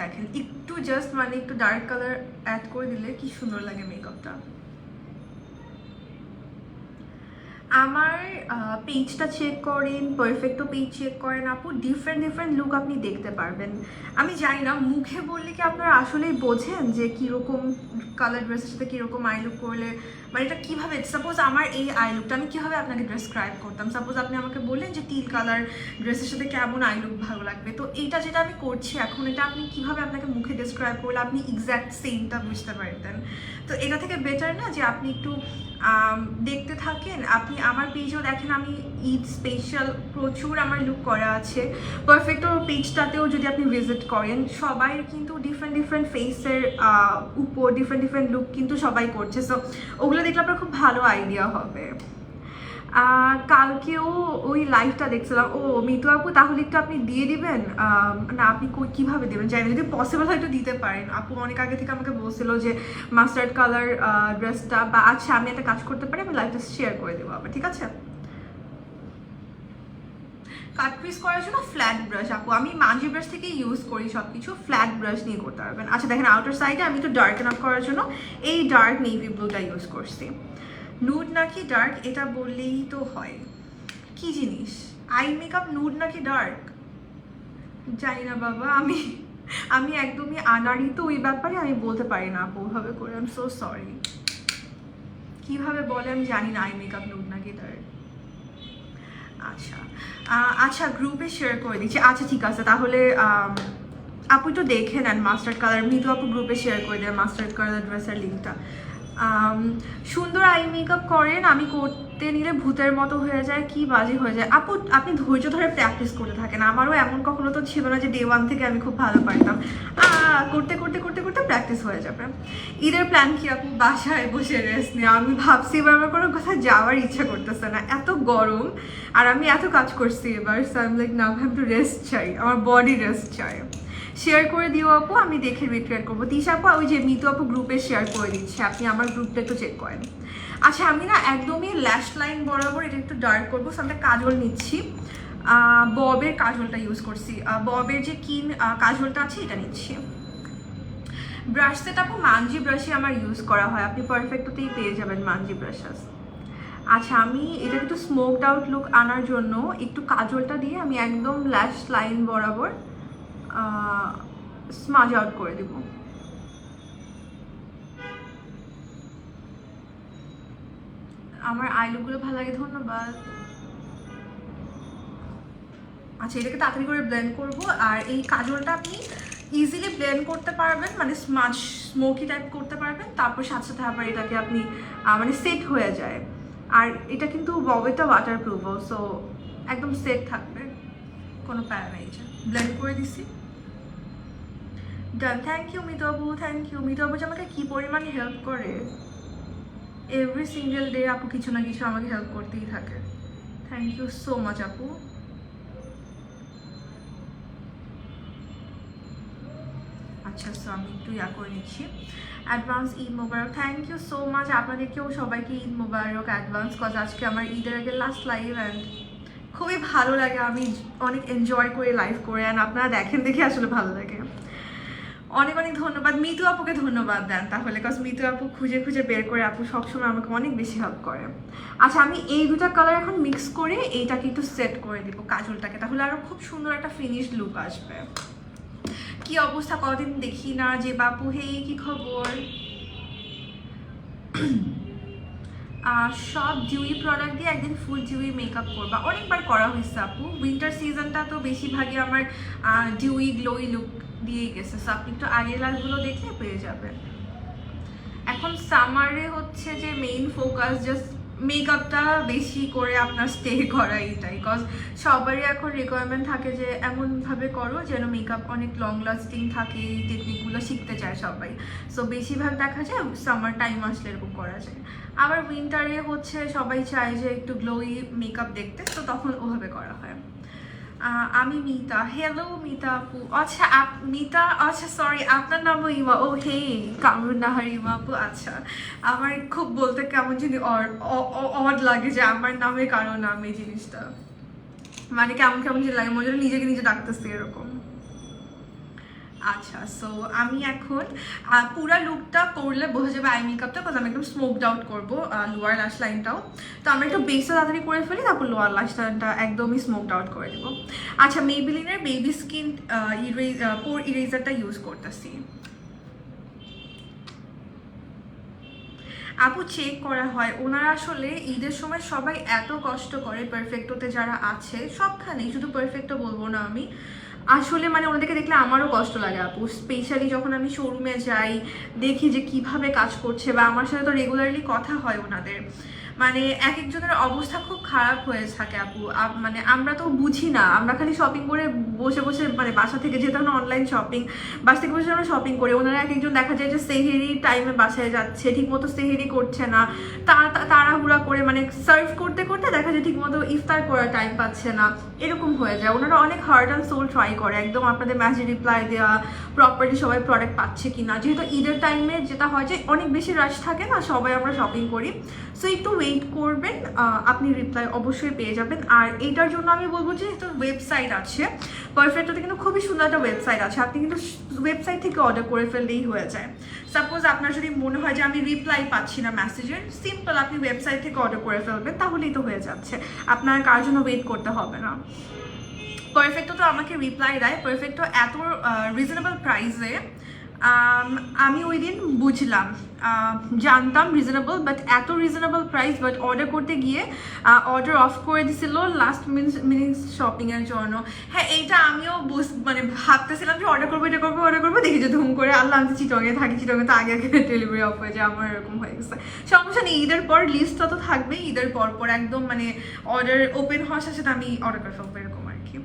A: দেখেন একটু জাস্ট মানে একটু ডার্ক কালার অ্যাড করে দিলে কি সুন্দর লাগে মেকআপটা। আমার পেজটা চেক করেন, পারফেক্টো পেজ চেক করেন আপু, ডিফারেন্ট ডিফারেন্ট লুক আপনি দেখতে পারবেন। আমি জানি না মুখে বললে কি আপনারা আসলেই বোঝেন যে কীরকম কালার ড্রেসের সাথে কীরকম আই লুক করলে, মানে এটা কীভাবে, সাপোজ আমার এই আই লুকটা আমি কীভাবে আপনাকে ডেসক্রাইব করতাম, সাপোজ আপনি আমাকে বললেন যে টিল কালার ড্রেসের সাথে কেমন আই লুক ভালো লাগবে, তো এইটা যেটা আমি করছি এখন, এটা আপনি কীভাবে আপনাকে মুখে ডেসক্রাইব করলে আপনি এক্স্যাক্ট সেমটা বুঝতে পারতেন। তো এটা থেকে বেটার না যে আপনি একটু দেখতে থাকেন, আপনি আমার পেজও দেখেন, আমি ঈদ স্পেশাল প্রচুর আমার লুক করা আছে। পারফেক্টো পেজটাতেও যদি আপনি ভিজিট করেন, সবাই কিন্তু ডিফারেন্ট ডিফারেন্ট ফেসের উপর ডিফারেন্ট ডিফারেন্ট লুক কিন্তু সবাই করছে, সো ওগুলো দেখলে আপনার খুব ভালো আইডিয়া হবে। কালকেও ওই লাইভটা দেখছিলাম। ও মিতু আপু, তাহলে একটু আপনি দিয়ে দিবেন না, আপনি কীভাবে দেবেন জানি, যদি পসিবল হয় একটু দিতে পারেন। আপু অনেক আগে থেকে আমাকে বলছিল যে মাস্টার্ড কালার ড্রেসটা, বা আচ্ছা আমি একটা কাজ করতে পারি, আমি লাইভটা শেয়ার করে দেবো আবার, ঠিক আছে। কাট পিস করার জন্য ফ্ল্যাট ব্রাশ আপু, আমি মাঞ্জি ব্রাশ থেকে ইউজ করি সব কিছু, ফ্ল্যাট ব্রাশ নিয়ে করতে পারবেন। আচ্ছা দেখেন, আউটার সাইডে আমি একটু ডার্কেন আপ করার জন্য এই ডার্ক নেভি ব্লুটা ইউজ করছি। নুড নাকি ডার্ক এটা বললেই তো হয়, কি জিনিস আই মেকআপ নুড নাকি ডার্ক জানি না বাবা, আমি একদমই আনাড়ি, তো ওই ব্যাপারে আমি বলতে পারি না আপু ওইভাবে করে, আই এম সো সরি। কীভাবে বলে আমি জানি না আই মেকআপ নুড নাকি ডার্ক। আচ্ছা আচ্ছা, গ্রুপে শেয়ার করে দিচ্ছি। আচ্ছা ঠিক আছে, তাহলে আপু একটু দেখে নেন মাস্টার্ড কালার, মিতু আপু গ্রুপে শেয়ার করে দেন মাস্টার্ড কালার ড্রেসের লিঙ্কটা। সুন্দর আই মেকআপ করেন, আমি করতে নিলে ভূতের মতো হয়ে যায়, কি বাজে হয়ে যায়। আপু আপনি ধৈর্য ধরে প্র্যাকটিস করতে থাকেন, আমারও এমন কখনো তো ছিল না যে ডে 1 থেকে আমি খুব ভালো পারতাম, করতে করতে করতে করতে প্র্যাকটিস হয়ে যাবে। ঈদের প্ল্যান কি আপু? বাসায় বসে রেস্ট নেওয়া। আমি ভাবছি এবার আমার কোনো কোথাও যাওয়ার ইচ্ছা করতেছে না, এত গরম আর আমি এত কাজ করছি এবার, so I am like now have to rest চাই, আমার বডি রেস্ট চাই। শেয়ার করে দিও আপু, আমি দেখে রিট্রাই করবো। তিশা আপু ওই যে মিতু আপু গ্রুপে শেয়ার করে দিচ্ছে, আপনি আমার গ্রুপটা একটু চেক করেন। আচ্ছা আমি না একদমই ল্যাশ লাইন বরাবর এটা একটু ডার্ক করবো, সো আমরা কাজল নিচ্ছি, ববের কাজলটা ইউজ করছি, ববের যে কিন কাজলটা আছে এটা নিচ্ছি। ব্রাশ সেট আপু মানজি ব্রাশই আমার ইউজ করা হয়, আপনি পারফেক্টতেই পেয়ে যাবেন মানজি ব্রাশাস। আচ্ছা আমি এটা একটু স্মোকড আউট লুক আনার জন্য একটু কাজলটা দিয়ে আমি একদম ল্যাশ লাইন বরাবর স্মাজ আউট করে দিব। আমার আই লুকগুলো ভালো লাগে, ধন্যবাদ। আচ্ছা এটাকে তাড়াতাড়ি করে ব্লেন্ড করব, আর এই কাজলটা আপনি ইজিলি ব্লেন্ড করতে পারবেন, মানে স্মাজ স্মোকি টাইপ করতে পারবেন, তারপর সাথে সাথে আবার এটাকে আপনি মানে সেট হয়ে যায়। আর এটা কিন্তু ববেটা ওয়াটার প্রুফও, সো একদম সেট থাকবে, কোনো প্যারা নেই। ব্লেন্ড করে দিছি, ডান। থ্যাংক ইউ মিতু আপু, থ্যাংক ইউ। মিতু আপু যে আমাকে কী পরিমাণ হেল্প করে, এভরি সিঙ্গেল ডে আপু কিছু না কিছু আমাকে হেল্প করতেই থাকে। থ্যাংক ইউ সো মাচ আপু। আচ্ছা সো আমি একটু করে নিচ্ছি। Advance Eid Mobarak, thank you so much. আপনাদেরকেও সবাইকে ঈদ মোবারক অ্যাডভান্স, কজ আজকে আমার ঈদের আগে লাস্ট লাইভ, অ্যান্ড খুবই ভালো লাগে, আমি অনেক এনজয় করে লাইভ করে, অ্যান্ড আপনারা দেখেন দেখে আসলে ভালো লাগে। অনেক অনেক ধন্যবাদ। মিতু আপুকে ধন্যবাদ দেন তাহলে, কজ মিতু আপু খুঁজে খুঁজে বের করে, আপু সবসময় আমাকে অনেক বেশি হেল্প করে। আচ্ছা আমি এই দুটা কালার এখন মিক্স করে এইটাকে একটু সেট করে দিব কাজলটাকে, তাহলে আরও খুব সুন্দর একটা ফিনিশড লুক আসবে। কি অবস্থা, কদিন দেখি না যে বাপু, হে কি খবর? সব ডিউই প্রোডাক্ট দিয়ে একদিন ফুল ডিউই মেকআপ করবা, অনেকবার করা হয়েছে আপু। উইন্টার সিজনটা তো বেশিরভাগই আমার ডিউই গ্লোই লুক দিয়েই গেছে, সো আপনি একটু আগের লাইভগুলো দেখলে পেয়ে যাবেন। এখন সামারে হচ্ছে যে মেইন ফোকাস জাস্ট মেকআপটা বেশি করে আপনার স্টে করা, এটাই, বিকজ সবারই এখন রিকোয়ারমেন্ট থাকে যে এমনভাবে করো যেন মেকআপ অনেক লং লাস্টিং থাকে, এই টেকনিকগুলো শিখতে চায় সবাই। সো বেশিরভাগ দেখা যায় সামার টাইম আসলে এরকম করা যায়। আবার উইন্টারে হচ্ছে সবাই চায় যে একটু গ্লোই মেকআপ দেখতে, তো তখন ওভাবে করা হয়। আমি মিতা, হ্যালো মিতা আপু। আচ্ছা মিতা, আচ্ছা সরি আপনার নামও ইমা, ও হে কামরুন নাহার ইমা আপু। আচ্ছা আমার খুব বলতে কেমন যদি অড লাগে যে আমার নামে কারো নাম, এই জিনিসটা মানে কেমন কেমন যে লাগে, মনে হয় নিজেকে নিজে ডাকতেছি এরকম। আচ্ছা, সো আমি এখন পুরা লুকটা করলে বোঝা যাবে আই মেকআপটা, বিকজ আমি একদম স্মোকড আউট করবো লোয়ার লাশ লাইনটাও। তো আমরা একটু বেসটা তাড়াতাড়ি করে ফেলি, তারপর লোয়ার লাশ লাইনটা একদমই স্মোকড আউট করে দেবো। আচ্ছা, মেবিলিনের বেবি স্কিন পোর ইরেজারটা ইউজ করতেছি। আপু চেক করা হয়, ওনারা আসলে ঈদের সময় সবাই এত কষ্ট করে পারফেক্টোতে যারা আছে, সবখানেই, শুধু পারফেক্টো বলবো না আমি, আসলে মানে ওনাদেরকে দেখলে আমারও কষ্ট লাগে আপু। স্পেশালি যখন আমি শোরুমে যাই, দেখি যে কিভাবে কাজ করছে, বা আমার সাথে তো রেগুলারলি কথা হয় ওনাদের, মানে এক একজনের অবস্থা খুব খারাপ হয়ে থাকে আপু। মানে আমরা তো বুঝি না, আমরা খালি শপিং করে বসে বসে, মানে বাসা থেকে যেহেতু আমরা অনলাইন শপিং, বাসা থেকে বসে আমরা শপিং করি। ওনারা এক একজন দেখা যায় যে সেহেরি টাইমে বাসায় যাচ্ছে, ঠিকমতো সেহেরি করছে না, তাড়াহুড়া করে মানে সার্ভ করতে করতে দেখা যায় ঠিকমতো ইফতার করার টাইম পাচ্ছে না, এরকম হয়ে যায়। ওনারা অনেক হার্ড অ্যান্ড সোল ট্রাই করে একদম আপনাদের ম্যাসেজ রিপ্লাই দেওয়া, প্রপারলি সবাই প্রোডাক্ট পাচ্ছে কিনা, যেহেতু ঈদের টাইমে যেটা হয় যে অনেক বেশি রাশ থাকে না, সবাই আমরা শপিং করি। সো একটু ওয়েট করবেন, আপনি রিপ্লাই অবশ্যই পেয়ে যাবেন। আর এইটার জন্য আমি বলবো যে যেহেতু ওয়েবসাইট আছে, পারফেক্টতে কিন্তু খুবই সুন্দর একটা ওয়েবসাইট আছে, আপনি কিন্তু ওয়েবসাইট থেকে অর্ডার করে ফেললেই হয়ে যায়। সাপোজ আপনার যদি মনে হয় যে আমি রিপ্লাই পাচ্ছি না মেসেজের, সিম্পল আপনি ওয়েবসাইট থেকে অর্ডার করে ফেলবেন, তাহলেই তো হয়ে যাচ্ছে, আপনার কার জন্য ওয়েট করতে হবে না। পারফেক্টো তো আমাকে রিপ্লাই দেয়, পারফেক্টো এত রিজনেবল প্রাইসে, আমি ওই দিন বুঝলাম, জানতাম রিজনেবল, বাট এত রিজনেবল প্রাইস, বাট অর্ডার করতে গিয়ে অর্ডার অফ করে দিছিল লাস্ট মিনিট শপিংয়ের জন্য। হ্যাঁ, এইটা আমিও মানে ভাবতেছিলাম যে অর্ডার করবো, অর্ডার করবো, দেখি যে ধুম করে আল্লাহ, আমি চিটংয়ে থাকি, চিটংয়ে তো আগে ডেলিভারি অফ হয়ে যায়, আমার এরকম হয়ে গেছে। সমস্যা নেই, ঈদের পর লিস্টটা তো থাকবেই, ঈদের পর একদম মানে অর্ডার ওপেন হওয়ার সাথে আমি অর্ডার করে ফেলবো, এরকম আর কি।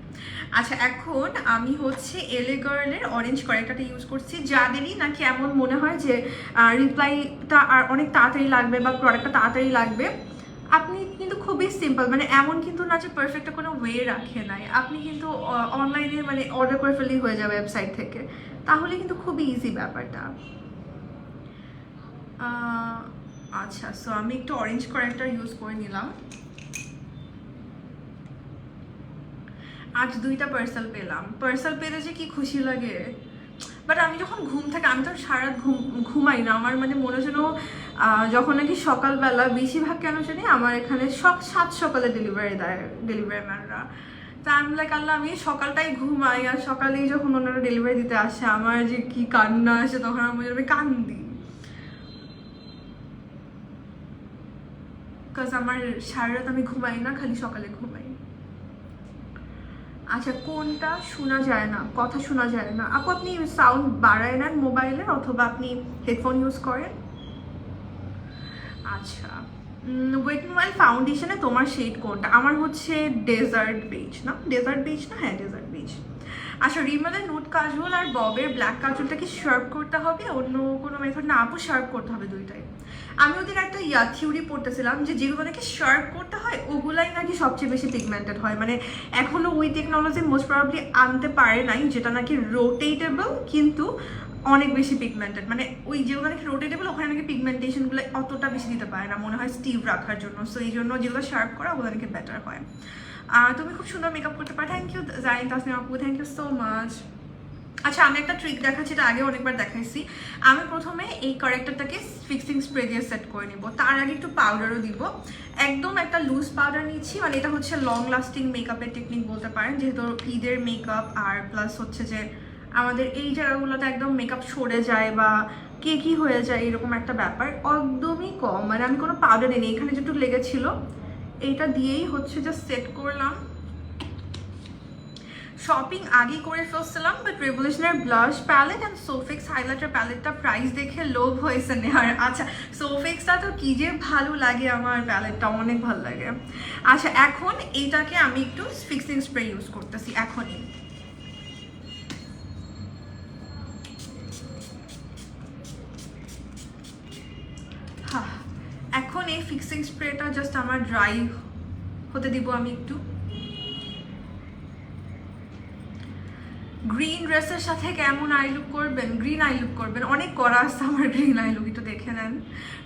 A: আচ্ছা, এখন আমি হচ্ছে এলে গার্লের অরেঞ্জ কারেক্টারটা ইউজ করছি। যাদেরই নাকি এমন মনে হয় যে রিপ্লাইটা আর অনেক তাড়াতাড়ি লাগবে বা প্রোডাক্টটা তাড়াতাড়ি লাগবে, আপনি কিন্তু খুবই সিম্পল, মানে এমন কিন্তু না যে পারফেক্ট কোনো ওয়ে রাখে নাই, আপনি কিন্তু অনলাইনে মানে অর্ডার করে ফেললেই হয়ে যাবে ওয়েবসাইট থেকে, তাহলে কিন্তু খুবই ইজি ব্যাপারটা। আচ্ছা, সো আমি একটু অরেঞ্জ কারেক্টার ইউজ করে নিলাম। আজ 2টা পার্সেল পেলাম, পার্সেল পেলে যে কি খুশি লাগে। বাট আমি যখন ঘুম থেকে, আমি তো সারা ঘুমাই না, আমার মানে মনে যেন যখন নাকি সকালবেলা, বেশিরভাগ কেন জানি আমার এখানে সাত সকালে ডেলিভারি দেয় ডেলিভারি ম্যানরা, তা আমি লাইক আল্লাহ, আমি সকালটাই ঘুমাই, আর সকালেই যখন ওনারা ডেলিভারি দিতে আসে আমার যে কি কান্না আসে, তখন আমি কান্দি, বিকজ আমার সারা রাত আমি ঘুমাই না, খালি সকালে ঘুমাই। আচ্ছা, কোনটা শোনা যায় না, কথা শোনা যায় না আপু? আপনি সাউন্ড বাড়ায় নেন মোবাইলের, অথবা আপনি হেডফোন ইউজ করেন? আচ্ছা, ওয়েট মোবাইল ফাউন্ডেশনে তোমার শেড কোনটা? আমার হচ্ছে ডেজার্ট বেজ না, হ্যাঁ ডেজার্ট বেজ। আচ্ছা, রিমেলের নুট কাজল আর ববের ব্ল্যাক কাজলটা কি শার্প করতে হবে, অন্য কোনো মেথড? না আপু, শার্প করতে হবে দুইটাই। আমি ওদের একটা থিওরি পড়তেছিলাম যে যেগুলো নাকি শার্প করতে হয় ওগুলাই নাকি সবচেয়ে বেশি পিগমেন্টেড হয়, মানে এখনো ওই টেকনোলজি মোস্ট প্রবাবলি আনতে পারে নাই যেটা নাকি রোটেটেবল কিন্তু অনেক বেশি পিগমেন্টেড, মানে ওই যেগুলো নাকি রোটেটেবল ওখানে নাকি পিগমেন্টেশনগুলো অতটা বেশি দিতে পারে না, মনে হয় স্টিভ রাখার জন্য। সো এই জন্য যেগুলো শার্প করা ওগুলো নাকি বেটার হয়। তুমি খুব সুন্দর মেকআপ করতে পারো, থ্যাংক ইউ জাইন তাসনিম আপু, থ্যাংক ইউ সো মাচ। আচ্ছা, আমি একটা ট্রিক দেখাচ্ছি, এটা আগে অনেকবার দেখাইছি। আমি প্রথমে এই কারেক্টারটাকে ফিক্সিং স্প্রে দিয়ে সেট করে নিব, তার আগে একটু পাউডারও দিব। একদম একটা লুজ পাউডার নিচ্ছি, মানে এটা হচ্ছে লং লাস্টিং মেকআপের টেকনিক বলতে পারেন, যেহেতু ঈদের মেকআপ, আর প্লাস হচ্ছে যে আমাদের এই জায়গাগুলোতে একদম মেকআপ সরে যায় বা কি হয়ে যায়, এরকম একটা ব্যাপার। একদমই কম, মানে আমি কোনো পাউডার নিই, এখানে যেটুকু লেগেছিল এইটা দিয়েই হচ্ছে জাস্ট সেট করলাম। শপিং আগেই করে ফেলছিলাম, বাট রেভলিউশনের blush palette and Sofix highlighter প্যালেটটা প্রাইস দেখে লোভ হয়েছে নেওয়ার। আচ্ছা, সোফিক্সটা তো কি যে ভালো লাগে, আমার প্যালেটটা অনেক ভালো লাগে। আচ্ছা, এখন এইটাকে আমি একটু ফিক্সিং স্প্রে ইউজ করতেছি এখনই। হ্যাঁ, এখন এই ফিক্সিং স্প্রেটা জাস্ট আমার ড্রাই হতে দিব আমি একটু। গ্রিন ড্রেসের সাথে কেমন আই লুক করবেন? গ্রিন আই লুক করবেন, অনেক করা আসছে আমার গ্রিন আই লুক, একটু দেখে নেন।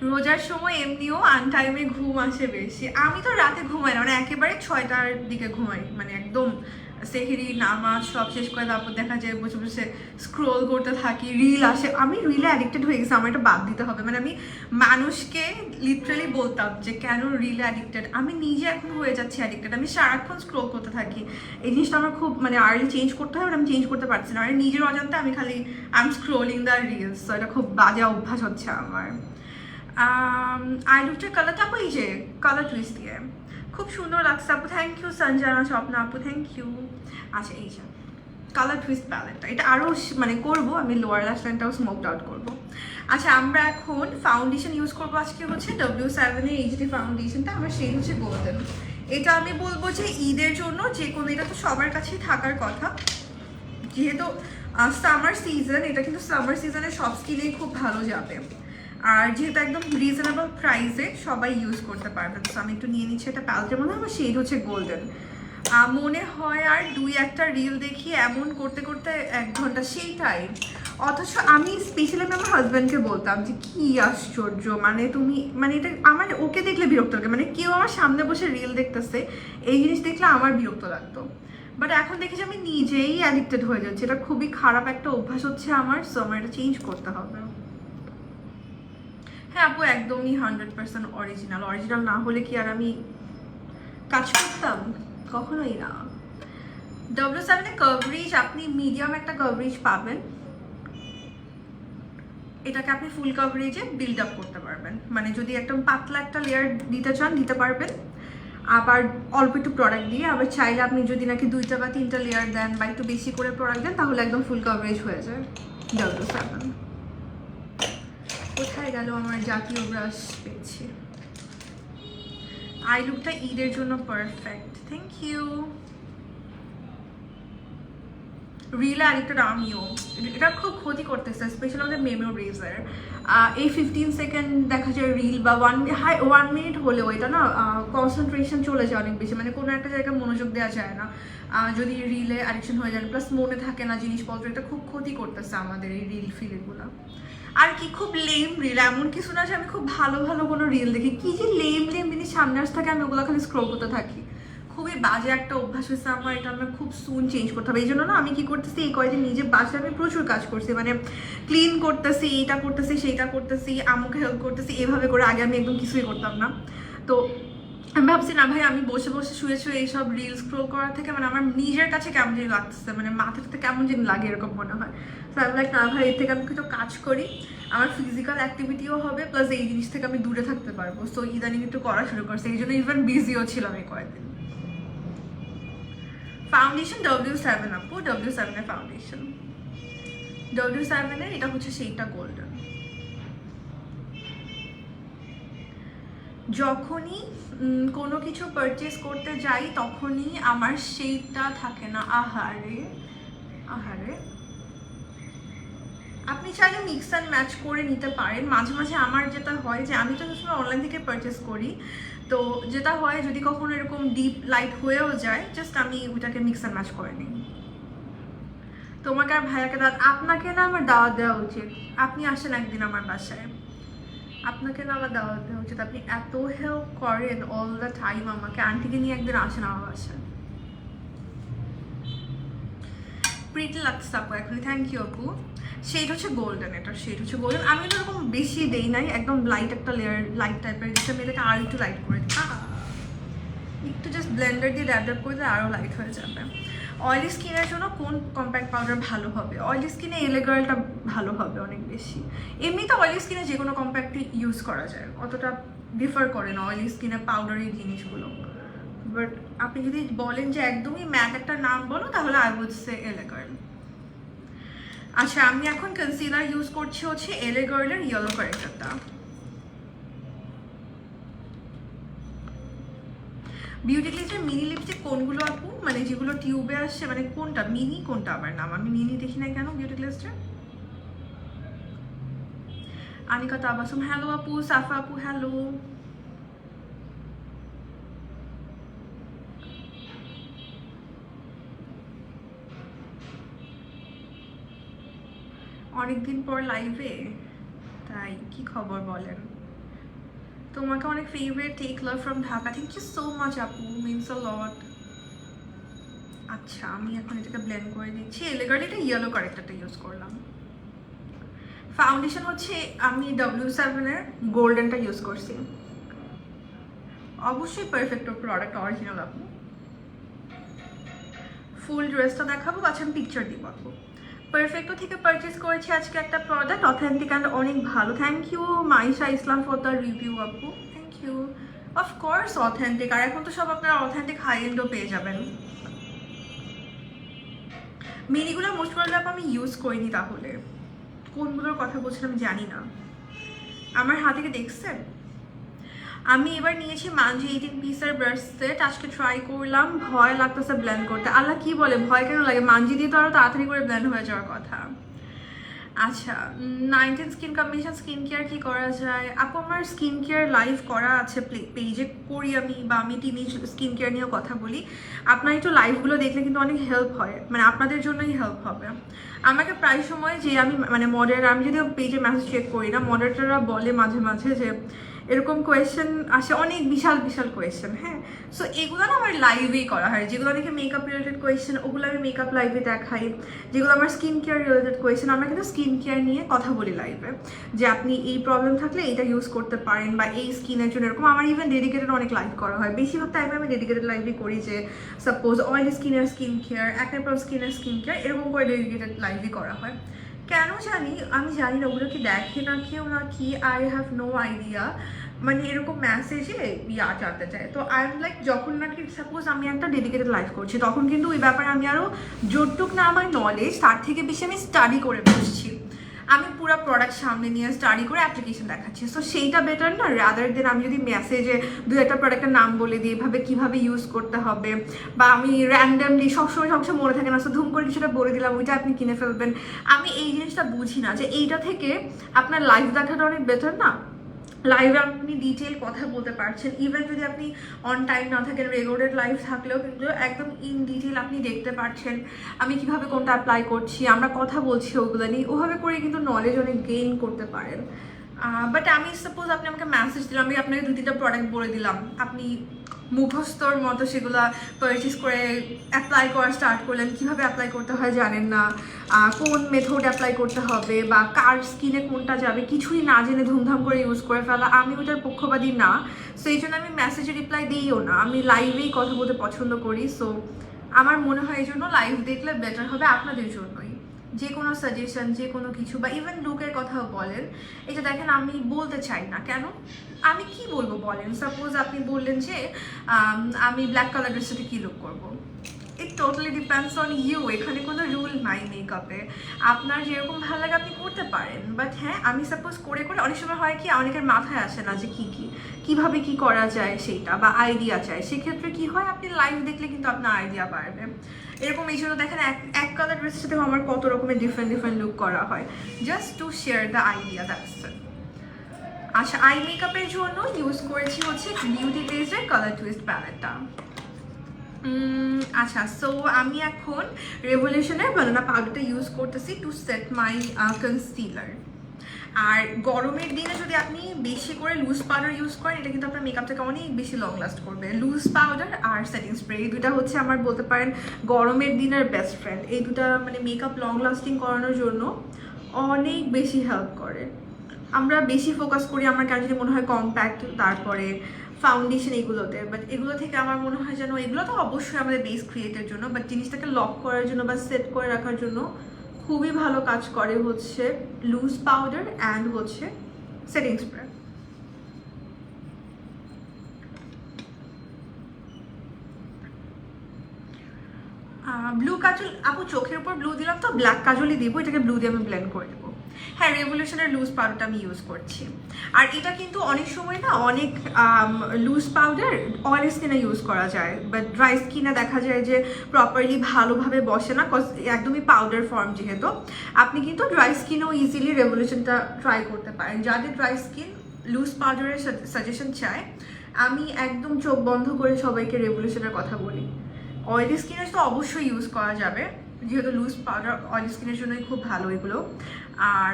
A: রোজার সময় এমনিও আনটাইমে ঘুম আসে বেশি, আমি তো রাতে ঘুমাই না, মানে একেবারে 6টার দিকে ঘুমাই, মানে একদম সেহরি নামাজ সব শেষ করে তারপর দেখা যায় বসে বসে স্ক্রোল করতে থাকি, রিল আসে। আমি রিলে অ্যাডিক্টেড হয়ে গেছি, আমার এটা বাদ দিতে হবে। মানে আমি মানুষকে লিটারালি বলতাম যে কেন রিলে অ্যাডিক্টেড, আমি নিজে এখন হয়ে যাচ্ছি অ্যাডিক্টেড। আমি সারাক্ষণ স্ক্রোল করতে থাকি। এই জিনিসটা আমার খুব মানে আর্লি চেঞ্জ করতে হবে, আমি চেঞ্জ করতে পারছি না। মানে নিজের অজান্তে আমি খালি I am scrolling the reels. তো এটা খুব বাজে অভ্যাস হচ্ছে আমার। আই লুকটার কালারটা আপু এই যে কালার টুইস্ট দিয়ে খুব সুন্দর লাগছে আপু, থ্যাংক ইউ। সঞ্জনা স্বপ্না আপু থ্যাংক ইউ। আচ্ছা এই যে কালার টুইস্ট প্যালেটটা, এটা আরও মানে করবো আমি, লোয়ার ল্যাশ লাইনটাও স্মোকড আউট করবো। আচ্ছা আমরা এখন ফাউন্ডেশন ইউজ করবো। আজকে হচ্ছে W7 এর এইচডি ফাউন্ডেশনটা, আমার সেই হচ্ছে গোল্ডেন। এটা আমি বলবো যে ঈদের জন্য যে কোনো, এটা তো সবার কাছেই থাকার কথা, যেহেতু সামার সিজন, এটা কিন্তু সামার সিজনে সব স্কিনেই খুব ভালো যাবে। আর যেহেতু একদম রিজনেবল প্রাইসে সবাই ইউজ করতে পারবেন। তো আমি একটু নিয়ে নিচ্ছি, এটা প্যালেটের মধ্যে আমার শেড হচ্ছে গোল্ডেন। মনে হয় আর 2-1টা রিল দেখি এমন করতে করতে 1 ঘন্টা সেই টাইম। অথচ আমি স্পেশালি আমি আমার হাজব্যান্ডকে বলতাম যে কি আশ্চর্য, মানে তুমি মানে এটা আমার ওকে দেখলে বিরক্ত লাগে, মানে কেউ আমার সামনে বসে রিল দেখতেছে এই জিনিস দেখলে আমার বিরক্ত লাগতো। বাট এখন দেখি যে আমি নিজেই অ্যাডিক্টেড হয়ে যাচ্ছি, এটা খুবই খারাপ একটা অভ্যাস হচ্ছে আমার। সো আমার এটা চেঞ্জ করতে হবে। হ্যাঁ আপু একদমই 100% অরিজিনাল না হলে কি আর আমি কাজ করতাম, কখনোই না। W7 এর কভারেজ আপনি মিডিয়াম একটা কভারেজ পাবেন, এটাকে আপনি ফুল কভারেজে বিল্ড আপ করতে পারবেন। মানে যদি একদম পাতলা একটা লেয়ার দিতে চান দিতে পারবেন, আবার অল্প একটু প্রোডাক্ট দিয়ে, আবার চাইলে আপনি যদি নাকি 2টা বা 3টা লেয়ার দেন বা একটু বেশি করে প্রোডাক্ট দেন তাহলে একদম ফুল কভারেজ হয়ে যায় W7। কোথায় গেল আমার জাতীয় ব্রাশ, পেয়েছি। আই লুকটা ঈদের জন্য পারফেক্ট, থ্যাংক ইউ। রিল আরেকটা আমিও, এটা খুব ক্ষতি করতেছে স্পেশালি আমাদের মেমোরিজের। এই 15 সেকেন্ড দেখা যায় রিল বা 1 মিনিট হলেও এটা না কনসেন্ট্রেশন চলে যায় অনেক বেশি, মানে কোনো একটা জায়গায় মনোযোগ দেওয়া যায় না যদি রিলে অ্যাডিকশন হয়ে যায়, প্লাস মনে থাকে না জিনিসপত্র। এটা খুব ক্ষতি করতেছে আমাদের এই রিল ফিলগুলো। আর কি খুব লেম রিল, এমন কিছু না যে আমি খুব ভালো ভালো কোনো রিল দেখি, কি যে লেম জিনিস সামনে আসতে থাকে আমি ওগুলো খালি স্ক্রল করতে থাকি। খুবই বাজে একটা অভ্যাস হয়েছে আমার, এটা আমার খুব সুন চেঞ্জ করতে হবে। এই জন্য না আমি কি করতেছি, এই কয়েকদিন নিজে বাসায় আমি প্রচুর কাজ করছি, মানে ক্লিন করতেছি, এইটা করতেছি সেইটা করতেছি, আম্মুকে হেল্প করতেছি, এভাবে করে। আগে আমি একদম কিছুই করতাম না। তো আমি ভাবছি না ভাই, আমি বসে বসে শুয়ে শুয়ে এইসব রিল স্ক্রোল করার থেকে মানে আমার নিজের কাছে কেমন জানি লাগতেছে, মানে মাথাটাতে কেমন জানি লাগে এরকম মনে হয়। তো আমি লাইক না ভাই, এর থেকে আমি কিছু কাজ করি, আমার ফিজিক্যাল অ্যাক্টিভিটিও হবে, প্লাস এই জিনিস থেকে আমি দূরে থাকতে পারবো। সো ইদানিং একটু করা শুরু করছে, এই জন্য ইভেন বিজিও ছিলাম এই কয়েকদিন। ফাউন্ডেশন W7 আপু, W7 এর ফাউন্ডেশন, W7 এর এটা হচ্ছে সেইটা গোল্ডেন। যখনই কোনো কিছু পারচেস করতে যাই তখনই আমার সেইটা থাকে না। আহারে আহারে, আপনি চাইলে মিক্স অ্যান্ড ম্যাচ করে নিতে পারেন। মাঝে মাঝে আমার যেটা হয় যে আমি তো সবসময় অনলাইন থেকে পারচেস করি, তো যেটা হয় যদি কখনো এরকম ডিপ লাইট হয়েও যায় জাস্ট আমি ওটাকে মিক্স অ্যান্ড ম্যাচ করে নিই। তোমাকে আর ভাইয়াকে আপনাকে না আমার দাওয়াত দেওয়া উচিত, আপনি আসেন একদিন আমার বাসায়, আপনাকে না আমার দাওয়াত দেওয়া উচিত। আপনি এত হেল্প করেন অল দ্য টাইম আমাকে, আন্টিকে নিয়ে একদিন আসেন আমার বাসায়। প্রিটি লাগছে আপু এখনই, থ্যাংক ইউ আপু। শেড হচ্ছে গোল্ডেন, এটার শেড হচ্ছে গোল্ডেন। আমি তো এরকম বেশি দেই নাই, একদম লাইট একটা লেয়ার, লাইট টাইপের, যেটা মেয়েটাকে আর একটু লাইট করে দিই, একটু জাস্ট ব্লেন্ডার দিয়ে ড্যাব ড্যাব করে দিলে আরও লাইট হয়ে যাবে। অয়েলি স্কিনের জন্য কোন কম্প্যাক্ট পাউডার ভালো হবে? অয়েলি স্কিনে এলেগার্লটা ভালো হবে অনেক বেশি। এমনিতে অয়েলি স্কিনে যে কোনো কম্প্যাক্টই ইউজ করা যায়, অতটা ডিফার করে না অয়েলি স্কিনে পাউডারি জিনিসগুলো। বাট আপনি যদি বলেন যে একদমই ম্যাট একটা নাম বলো তাহলে আই উড সে এলেগার্ল। আচ্ছা আমি এখন কনসিলার ইউজ করছি হচ্ছে এলেগার্লের ইয়েলো কারেক্টারটা। বিউটি গ্লিটার মিনি লিপস্টিক কোনগুলো আপু, মানে যেগুলো টিউবে আসছে, মানে কোনটা মিনি কোনটা? আমার নাম আমি মিনি দেখি না কেন beauty glitter. Anika Tabassum hello আপু, সাফা আপু হ্যালো। অনেকদিন পর লাইভে, তাই কি খবর বলেন? তোমাকে অনেক favourite, take love from Dhaka, thank you so much আপু, মিনস আ লট। আচ্ছা, আমি এখন এটাকে ব্লেন্ড করে দিচ্ছি। এলিগার্ড এটা ইয়েলো কারেক্টারটা ইউজ করলাম। ফাউন্ডেশন হচ্ছে আমি W7 এর গোল্ডেনটা ইউজ করছি। অবশ্যই পারফেক্টো প্রোডাক্ট অরিজিনাল। আপু ফুল ড্রেসটা দেখাবো, আচ্ছা আমি পিকচার দিব আপু। পারফেক্টো থেকে পারচেস করেছি আজকে একটা প্রোডাক্ট, অথেন্টিক অ্যান্ড অনেক ভালো। Thank you Maisha Islam for the review আপু, থ্যাংক ইউ। অফকোর্স অথেন্টিক, আর এখন তো সব আপনারা অথেন্টিক হাই এন্ডও পেয়ে যাবেন। মিনিগুলো মোস্ট প্রবলি আমি ইউজ করিনি, তাহলে কোনগুলোর কথা বলছেন আমি জানি না। আমার হাতে কি দেখছেন? আমি এবার নিয়েছি মানজি 18 পিসের ব্রাশ সেট, আজকে ট্রাই করলাম, ভয় লাগতেছে ব্লেন্ড করতে। আল্লাহ কি বলে, ভয় কেন লাগে? মানজি দিয়ে তো আরও তাড়াতাড়ি করে ব্লেন্ড হয়ে যাওয়ার কথা। আচ্ছা, 19 স্কিন কম্বিনেশন স্কিন কেয়ার কী করা যায় আপু? আমার স্কিন কেয়ার লাইভ করা আছে পেজে, করি আমি, বা আমি টিনেজ স্কিন কেয়ার নিয়েও কথা বলি। আপনার একটু লাইভগুলো দেখলে কিন্তু অনেক হেল্প হয়, মানে আপনাদের জন্যই হেল্প হবে। আমাকে প্রায় সময় যে আমি মানে মডারেটর, আমি যদি পেজে মেসেজ চেক করি না, মডারেটররা বলে মাঝে মাঝে যে এরকম কোয়েশ্চেন আসে, অনেক বিশাল বিশাল কোয়েশ্চেন। হ্যাঁ, সো এগুলো না আমার লাইভেই করা হয়। যেগুলো দেখে মেকআপ রিলেটেড কোয়েশ্চেন, ওগুলো আমি মেকআপ লাইভে দেখাই। যেগুলো আমার স্কিন কেয়ার রিলেটেড কোয়েশ্চেন, আমরা কিন্তু স্কিন কেয়ার নিয়ে কথা বলি লাইভে, যে আপনি এই প্রবলেম থাকলে এটা ইউজ করতে পারেন, বা এই স্কিনের জন্য এরকম। আমার ইভেন ডেডিকেটেড অনেক লাইভ করা হয়, বেশিরভাগ টাইমে আমি ডেডিকেটেড লাইভই করি, যে সাপোজ অয়েলি স্কিনের স্কিন কেয়ার, একবার স্কিনের স্কিন কেয়ার, এরকম করে ডেডিকেটেড লাইভই করা হয়। কেন জানি, আমি জানি না ওগুলো কি দেখে না কেউ না কি, আই হ্যাভ নো আইডিয়া। মানে এরকম মেসেজে জানতে চায়। তো আই এম লাইক, যখন নাকি সাপোজ আমি একটা ডেডিকেটেড লাইফ করছি, তখন কিন্তু ওই ব্যাপারে আমি আরও যতটুক না আমার নলেজ, তার থেকে বেশি আমি স্টাডি করে বসছি। আমি পুরো প্রোডাক্ট সামনে নিয়ে স্টাডি করে অ্যাপ্লিকেশন দেখাচ্ছি। সো সেইটা বেটার না, রাদার দেন আমি যদি মেসেজে দু একটা প্রোডাক্টের নাম বলে দিই, এভাবে কীভাবে ইউজ করতে হবে, বা আমি র্যান্ডামলি সবসময় মনে থাকে না, সো ধুম করে কিছুটা বলে দিলাম, ওইটা আপনি কিনে ফেলবেন। আমি এই জিনিসটা বুঝি না, যে এইটা থেকে আপনার লাইফ দেখাটা অনেক বেটার না। লাইভে আপনি ডিটেল কথা বলতে পারছেন, ইভেন যদি আপনি অন টাইম না থাকেন, রেকর্ডেড লাইভ থাকলেও কিন্তু একদম ইন ডিটেল আপনি দেখতে পাচ্ছেন আমি কিভাবে কোনটা অ্যাপ্লাই করছি, আমরা কথা বলছি ওগুলো নিয়ে। ওভাবে করে কিন্তু নলেজ অনেক গেইন করতে পারেন। বাট আমি সাপোজ আপনি আমাকে মেসেজ দিলাম, আমি আপনাকে 2-3টা প্রোডাক্ট বলে দিলাম, আপনি মুখস্থর মতো সেগুলো পারচেস করে অ্যাপ্লাই করা স্টার্ট করলেন, কীভাবে অ্যাপ্লাই করতে হয় জানেন না, কোন মেথড অ্যাপ্লাই করতে হবে, বা কার স্কিনে কোনটা যাবে, কিছুই না জেনে ধুমধাম করে ইউজ করে ফেলা, আমি ওটার পক্ষপাতী না। সো এই জন্য আমি মেসেজে রিপ্লাই দিইও না, আমি লাইভেই কথা বলতে পছন্দ করি। সো আমার মনে হয় এই জন্য লাইভ দেখলে বেটার হবে আপনাদের জন্যই। যে কোনো সাজেশন, যে কোনো কিছু, বা ইভেন লুকের কথাও বলেন, এটা দেখেন আমি বলতে চাই না কেন, আমি কি বলবো বলেন? সাপোজ আপনি বললেন যে আমি ব্ল্যাক কালার ড্রেসের সাথে কী লুক করবো, it totally depends on you. এখানে কোনো রুল নাই মেকআপে, আপনার যেরকম ভালো লাগে আপনি করতে পারেন। বাট হ্যাঁ, আমি সাপোজ করে করে অনেক সময় হয় কি, অনেকের মাথায় আসে না যে কীভাবে কী করা যায় সেইটা, বা আইডিয়া চাই। সেক্ষেত্রে কি হয়, আপনি লাইভ দেখলে কিন্তু আপনার আইডিয়া বাড়বে। এরকম এই জন্য দেখেন এক কালার ড্রেসের সাথে আমার কত রকমের ডিফারেন্ট লুক করা হয়, just to share the idea, that's it. আচ্ছা, আই মেকআপের জন্য ইউজ করেছি হচ্ছে বিউটি বেজের কালার টুইস্ট প্যালেটটা। আচ্ছা, সো আমি এখন রেভলিউশনের বানানা পাউডারটা ইউজ করতেছি টু সেট মাই কনসিলার। আর গরমের দিনে যদি আপনি বেশি করে লুজ পাউডার ইউজ করেন, এটা কিন্তু আপনার মেকআপটাকে অনেক বেশি লং লাস্ট করবে। লুজ পাউডার আর সেটিং স্প্রে, এই দুটা হচ্ছে আমার বলতে পারেন গরমের দিনের বেস্ট ফ্রেন্ড। এই দুটা মানে মেকআপ লং লাস্টিং করানোর জন্য অনেক বেশি হেল্প করে। আমরা বেশি ফোকাস করি আমার কাছে যদি মনে হয় কম্প্যাক্ট, তারপরে ফাউন্ডেশন, এগুলোতে। বাট এগুলো থেকে আমার মনে হয় যেন এগুলো তো অবশ্যই আমাদের বেস ক্রিয়েটের জন্য, বাট জিনিসটাকে লক করার জন্য বা সেট করে রাখার জন্য খুবই ভালো কাজ করে হচ্ছে লুজ পাউডার অ্যান্ড হচ্ছে সেটিং স্প্রে। ব্লু কাজল আপু, চোখের উপর ব্লু দিলাম তো ব্ল্যাক কাজলই দিব, এটাকে ব্লু দিয়ে আমি ব্লেন্ড করে দেবো। হ্যাঁ, রেভলিউশনের লুজ পাউডারটা আমি ইউজ করছি। আর এটা কিন্তু অনেক সময় না, অনেক লুজ পাউডার অয়েল স্কিনে ইউজ করা যায়, বাট ড্রাই স্কিনে দেখা যায় যে প্রপারলি ভালোভাবে বসে না, কজ একদমই পাউডার ফর্ম যেহেতু। আপনি কিন্তু ড্রাই স্কিনেও ইজিলি রেভলিউশনটা ট্রাই করতে পারেন। যাদের ড্রাই স্কিন লুজ পাউডারের সাজেশন চায়, আমি একদম চোখ বন্ধ করে সবাইকে রেভলিউশনের কথা বলি। অয়েলি স্কিনের তো অবশ্যই ইউজ করা যাবে, যেহেতু লুজ পাউডার অয়েলি স্কিনের জন্যই খুব ভালো এগুলো। আর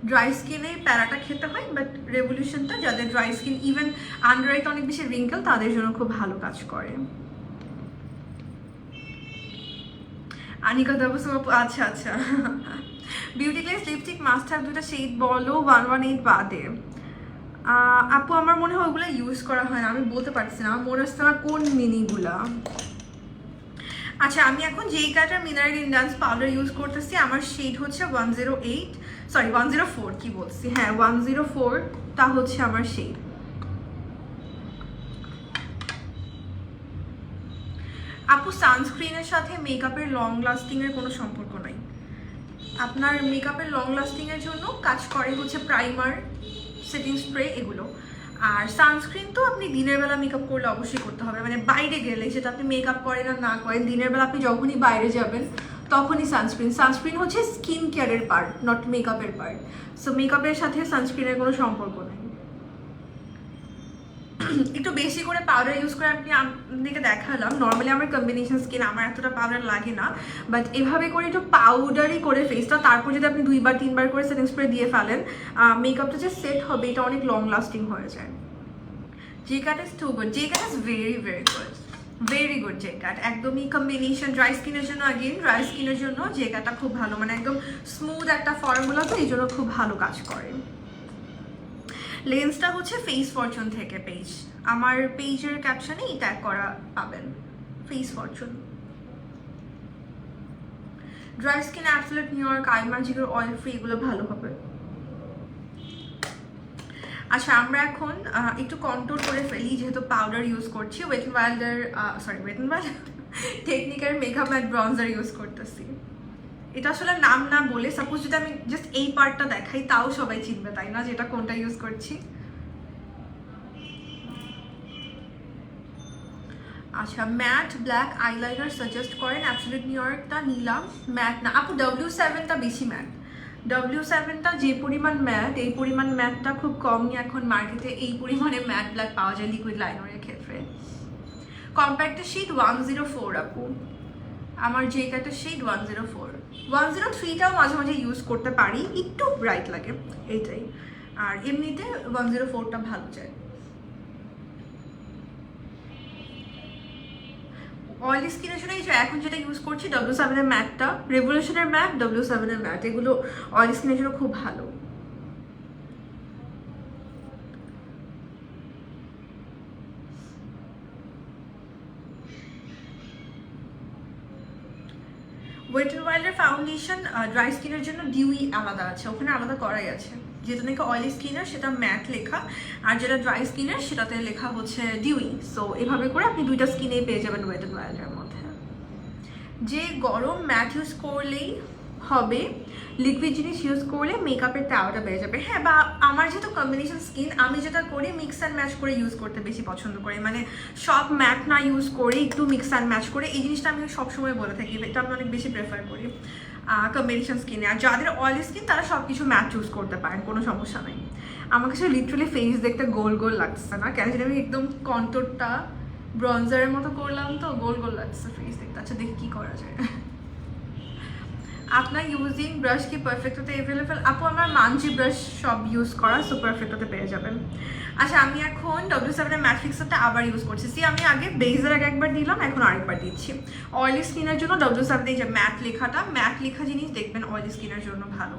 A: ড্রাই স্কিনে প্যারাটা খেতে হয়, বাট রেভলিউশনটা যাদের ড্রাই স্কিন, ইভেন আন্ডার আইতে অনেক বেশি রিঙ্কেল, তাদের জন্য খুব ভালো কাজ করে। আনিকা দেবসু আপু, আচ্ছা আচ্ছা। Beauty glaze lipstick must have দুটো শেড বলো 118 বাদে। আপু আমার মনে হয় ওগুলো ইউজ করা হয় না, আমি বলতে পারছি না, আমার মনে হচ্ছে না কোন মিনিগুলা। আচ্ছা আমি এখন যেই কাটার মিনারেল ইন্ডান্স পাউডার ইউজ করতেছি, আমার শেড হচ্ছে 108, সরি 104, কি বলছি, হ্যাঁ 104, তা হচ্ছে আমার শেড। আপু সানস্ক্রিনের সাথে মেকআপের লং লাস্টিংয়ের কোনো সম্পর্ক নাই। আপনার মেকআপের লং লাস্টিংয়ের জন্য কাজ করে হচ্ছে প্রাইমার, সেটিং স্প্রে এগুলো। আর সানস্ক্রিন তো আপনি দিনের বেলা মেকআপ করলে অবশ্যই করতে হবে, মানে বাইরে গেলে, সেটা আপনি মেকআপ করেন আর না করেন, দিনের বেলা আপনি যখনই বাইরে যাবেন তখনই সানস্ক্রিন হচ্ছে স্কিন কেয়ারের পার্ট, নট মেকআপের পার্ট। সো মেকআপের সাথে সানস্ক্রিনের কোনো সম্পর্ক নেই। একটু বেশি করে পাউডার ইউজ করে আপনি আপনাদেরকে দেখালাম, নর্মালি আমার কম্বিনেশন স্কিন, আমার এতটা পাউডার লাগে না, বাট এভাবে করে একটু পাউডারই করে ফেসটা, তারপর যদি আপনি 2-3 বার করে সেটিং স্প্রে দিয়ে ফেলেন, মেকআপটা যে সেট হবে এটা অনেক লং লাস্টিং হয়ে যায়। J cat is too good, J cat is very very good, very good J cat, একদমই কম্বিনেশন ড্রাই স্কিনের জন্য, আগেন ড্রাই স্কিনের জন্য জে ক্যাটটা খুব ভালো, মানে একদম স্মুথ একটা ফর্মুলা, তো এই জন্য খুব ভালো কাজ করে। লেন্সটা হচ্ছে ফেস ফরচুন থেকে পেজ, আমার পেজের ক্যাপশনেই ট্যাগ করা পাবেন, face Fortune. Dry skin absolute new York, I ম্যাজিকের অয়েল ফ্রি, এগুলো ভালো হবে। আচ্ছা আমরা এখন একটু কন্ট্রোল করে ফেলি, যেহেতু পাউডার ইউজ করছি, ওয়েট এন্ড ওয়াইল্ডের টেকনিকের মেকআপ ম্যাট ব্রঞ্জার ইউজ করতেছি। এটা আসলে নাম না বলে, সাপোজ যদি আমি জাস্ট এই পার্টটা দেখাই তাও সবাই চিনবে, তাই না, যেটা কোনটা ইউজ করছি। আচ্ছা ম্যাট ব্ল্যাক আইলাইনার সাজেস্ট করেন, অ্যাবসলিউট নিউ ইয়র্কটা নিলাম, ম্যাট না আপু, W7টা বেশি ম্যাট, W7টা যে পরিমাণ ম্যাট, এই পরিমাণ ম্যাটটা খুব কমই এখন মার্কেটে এই পরিমাণে ম্যাট ব্ল্যাক পাওয়া যায় লিকুইড লাইনারের ক্ষেত্রে। কম্প্যাক্টের শেড 104 আপু, আমার যে একটা শেড 104, 103টাও মাঝে মাঝে ইউজ করতে পারি, একটু ব্রাইট লাগে এইটাই, আর এমনিতে 104টা ভালো যায়। অয়েলি স্কিনের জন্য এই যে এখন যেটা ইউজ করছি W7 এর ম্যাটটা, রেভলিউশনের ম্যাট, W7 এর ম্যাট, এগুলো অয়েলি স্কিনের জন্য খুব ভালো। ওয়েট এন্ড ওয়াইল্ডের ফাউন্ডেশন ড্রাই স্কিনের জন্য ডিউই আলাদা আছে, ওখানে আলাদা করাই আছে, যেটা নাকি অয়েলি স্কিনের সেটা ম্যাট লেখা, আর যেটা ড্রাই স্কিনের সেটাতে লেখা হচ্ছে ডিউই। সো এভাবে করে আপনি দুইটা স্কিনেই পেয়ে যাবেন ওয়েট এন্ড ওয়াইল্ডের মধ্যে। যে গরম ম্যাট ইউজ করলেই হবে, লিকুইড জিনিস ইউজ করলে মেকআপের টাওয়ারটা বেড়ে যাবে। হ্যাঁ, বা আমার যেহেতু কম্বিনেশন স্কিন, আমি যেটা করি মিক্স অ্যান্ড ম্যাচ করে ইউজ করতে বেশি পছন্দ করি, মানে সব ম্যাট না ইউজ করে একটু মিক্স অ্যান্ড ম্যাচ করে, এই জিনিসটা আমি সবসময় বলে থাকি, এটা আমি অনেক বেশি প্রেফার করি কম্বিনেশন স্কিনে। আর যাদের অয়েলি স্কিন তারা সব কিছু ম্যাট চুজ করতে পারেন, কোনো সমস্যা নেই। আমার কাছে লিটারালি ফেস দেখতে গোল গোল লাগছে না, কেন সেটা আমি একদম কন্ট্রোরটা ব্রঞ্জারের মতো করলাম, তো গোল গোল লাগছে ফেস দেখতে। আচ্ছা দেখি কি করা যায়। আপনার ইউজিং ব্রাশ কি পারফেক্টতে অ্যাভেলেবেল? আপু আমার মানজি ব্রাশ সব ইউজ করা, সো পারফেক্টতে পেয়ে যাবেন। আচ্ছা আমি এখন W7 এর ম্যাট ফিক্সারটা আবার ইউজ করছি। আমি আগে বেজের আগে একবার দিলাম, এখন আরেকবার দিচ্ছি। অয়েলি স্কিনের জন্য W7 এই যে ম্যাট লেখাটা, ম্যাট লেখা জিনিস দেখবেন অয়েলি স্কিনের জন্য ভালো।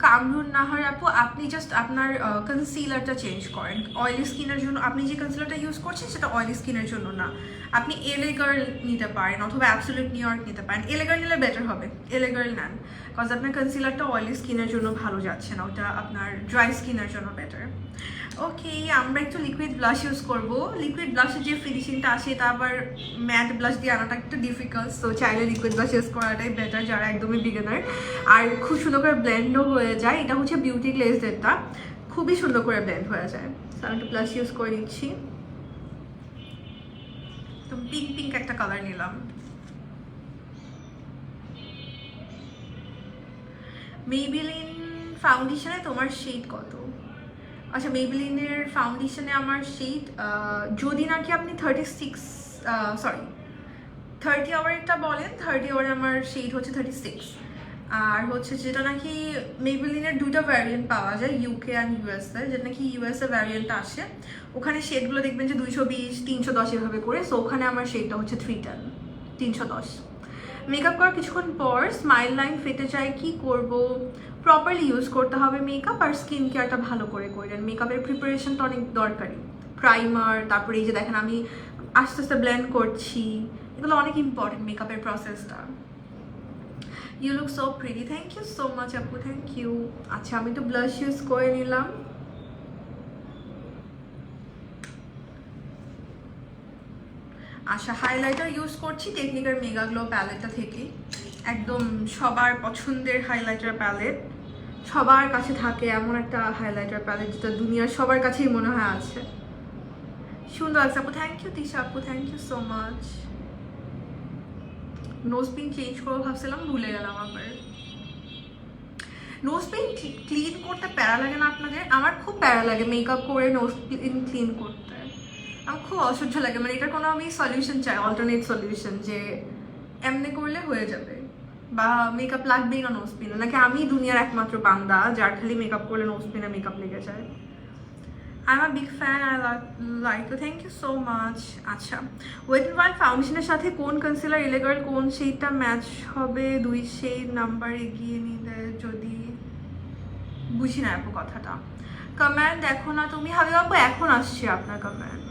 A: কামরুন নাহার আপু, আপনি জাস্ট আপনার কনসিলারটা চেঞ্জ করেন অয়েলি স্কিনের জন্য। আপনি যে কনসিলারটা ইউজ করছেন সেটা অয়েলি স্কিনের জন্য না, আপনি এলএ গার্ল নিতে পারেন অথবা অ্যাবসলিউট নিউ ইয়র্ক নিতে পারেন। এলএ গার্ল নিলে বেটার হবে, এলএ গার্ল নেন, বিকজ আপনার কনসিলারটা অয়েলি স্কিনের জন্য ভালো যাচ্ছে না, ওটা আপনার ড্রাই স্কিনের জন্য বেটার। ওকে, আমরা একটু লিকুইড ব্লাশ ইউজ করবো। লিকুইড ব্লাশের যে ফিনিশিংটা আসে এটা আবার ম্যাট ব্লাশ দিয়ে আনাটা একটু ডিফিকাল্ট, সো চাইলে লিকুইড ব্লাশ ইউজ করাটাই বেটার যারা একদমই বিগিনার। আর খুব সুন্দর করে ব্লেন্ডও হয়ে যায়, এটা হচ্ছে বিউটি গ্লেজেরটা, খুবই সুন্দর করে ব্লেন্ড হয়ে যায়। আমি একটু ব্লাশ ইউজ করে নিচ্ছি, তো পিঙ্ক পিঙ্ক একটা কালার নিলাম। মেবিলিন ফাউন্ডেশনে তোমার শেড কত? আচ্ছা মেবিলিনের ফাউন্ডেশনে আমার শেড, যদি নাকি আপনি 30 আওয়ারেরটা বলেন, 30 আওয়ারে আমার শেড হচ্ছে 36, আর হচ্ছে যেটা নাকি মেবেলিনের দুইটা ভ্যারিয়েন্ট পাওয়া যায়, ইউকে অ্যান্ড ইউএসএ। যেটা নাকি ইউএসএ ভ্যারিয়েন্ট আসে, ওখানে শেডগুলো দেখবেন যে 220, 310 এভাবে করে। সো ওখানে আমার শেডটা হচ্ছে 310, 310। মেকআপ করার কিছুক্ষণ পর স্মাইল লাইন ফেটে যায়, কি করব? প্রপারলি ইউজ করতে হবে মেকআপ, আর স্কিন কেয়ারটা ভালো করে করেন। মেকআপের প্রিপারেশনটা অনেক দরকারি। প্রাইমার, তারপরে এই যে দেখেন আমি আস্তে আস্তে ব্লেন্ড করছি, এগুলো অনেক ইম্পর্টেন্ট মেকআপের প্রসেসটা। You look so pretty, thank you so much আপু, থ্যাংক ইউ। আচ্ছা আমি তো ব্লাশ ইউজ করে নিলাম। আচ্ছা হাইলাইটার ইউজ করছি টেকনিকের মেগা গ্লো প্যালেটটা থেকে। একদম সবার পছন্দের হাইলাইটার প্যালেট, সবার কাছে থাকে এমন একটা হাইলাইটার প্যালেট যেটা দুনিয়ার সবার কাছেই মনে হয় আছে। সুন্দর লাগছে আপু, থ্যাংক ইউ। তিশা আপু, thank you so much. Nose pin change করবো ভাবছিলাম, ভুলে গেলাম আবার। নোজ পিন ক্লিন করতে প্যারা লাগে না আপনাদের? আমার খুব প্যারা লাগে মেকআপ করে নোজ পিন ক্লিন করতে, আমার খুব অসহ্য লাগে। মানে এটার কোনো আমি সলিউশন চাই, অল্টারনেট সলিউশন, যে এমনি করলে হয়ে যাবে, বা মেকআপ লাগবেই না নোজ পিনে। নাকি আমি দুনিয়ার একমাত্র বান্দা যার খালি মেকআপ করলে নোজ পিনে মেকআপ লেগে যায়? I am a big fan, I like you, thank you so much. আচ্ছা ওয়েট এন্ড ওয়াইল্ড ফাউন্ডেশনের সাথে কোন কনসিলার ইলেগাল কোন সেইটা ম্যাচ হবে? 2 শেড নাম্বার এগিয়ে নিলে যদি। বুঝি না আপু কথাটা। কমেন্ট দেখো না তুমি? হাবিব আপু এখন আসছে আপনার কমেন্ট।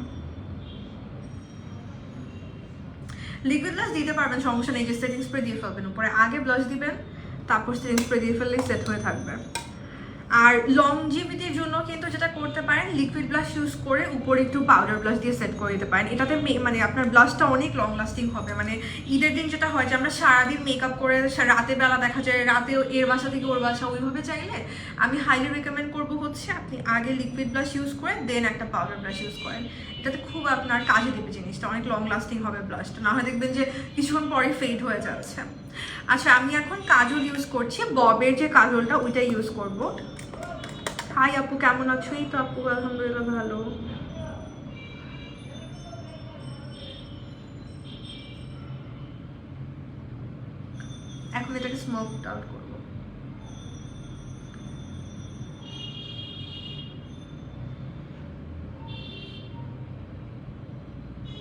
A: লিকুইড ব্লাশ দিতে পারবেন, সমস্যা নেই, যে সেটিং স্প্রে দিয়ে ফেলবেন উপরে, আগে ব্লাশ দিবেন তারপর সেটিং স্প্রে দিয়ে ফেললেই সেট হয়ে থাকবে। আর লংজিভিটির জন্য কিন্তু যেটা করতে পারেন, লিকুইড ব্লাশ ইউজ করে উপরে একটু পাউডার ব্লাশ দিয়ে সেট করে দিতে পারেন। এটাতে মানে আপনার ব্লাশটা অনেক লং লাস্টিং হবে। মানে ঈদের দিন যেটা হয় যে আমরা সারাদিন মেকআপ করে রাতে বেলা দেখা যায় রাতেও এর বাসা থেকে ওর বাসা, ওইভাবে চাইলে আমি হাইলি রেকমেন্ড করবো হচ্ছে আপনি আগে লিকুইড ব্লাশ ইউজ করেন, দেন একটা পাউডার ব্লাশ ইউজ করেন। এটাতে খুব আপনার কাজে দেবে জিনিসটা, অনেক লং লাস্টিং হবে ব্লাশটা, না হয় দেখবেন যে কিছুক্ষণ পরে ফেড হয়ে যাচ্ছে। আচ্ছা আমি এখন কাজল ইউজ করছি, ববের যে কাজলটা ওইটা ইউজ করবো। হাই আপু, কেমন আছো? এই তো আপু আলহামদুলিল্লাহ ভালো। এখন এটাকে স্মোক আউট করবো।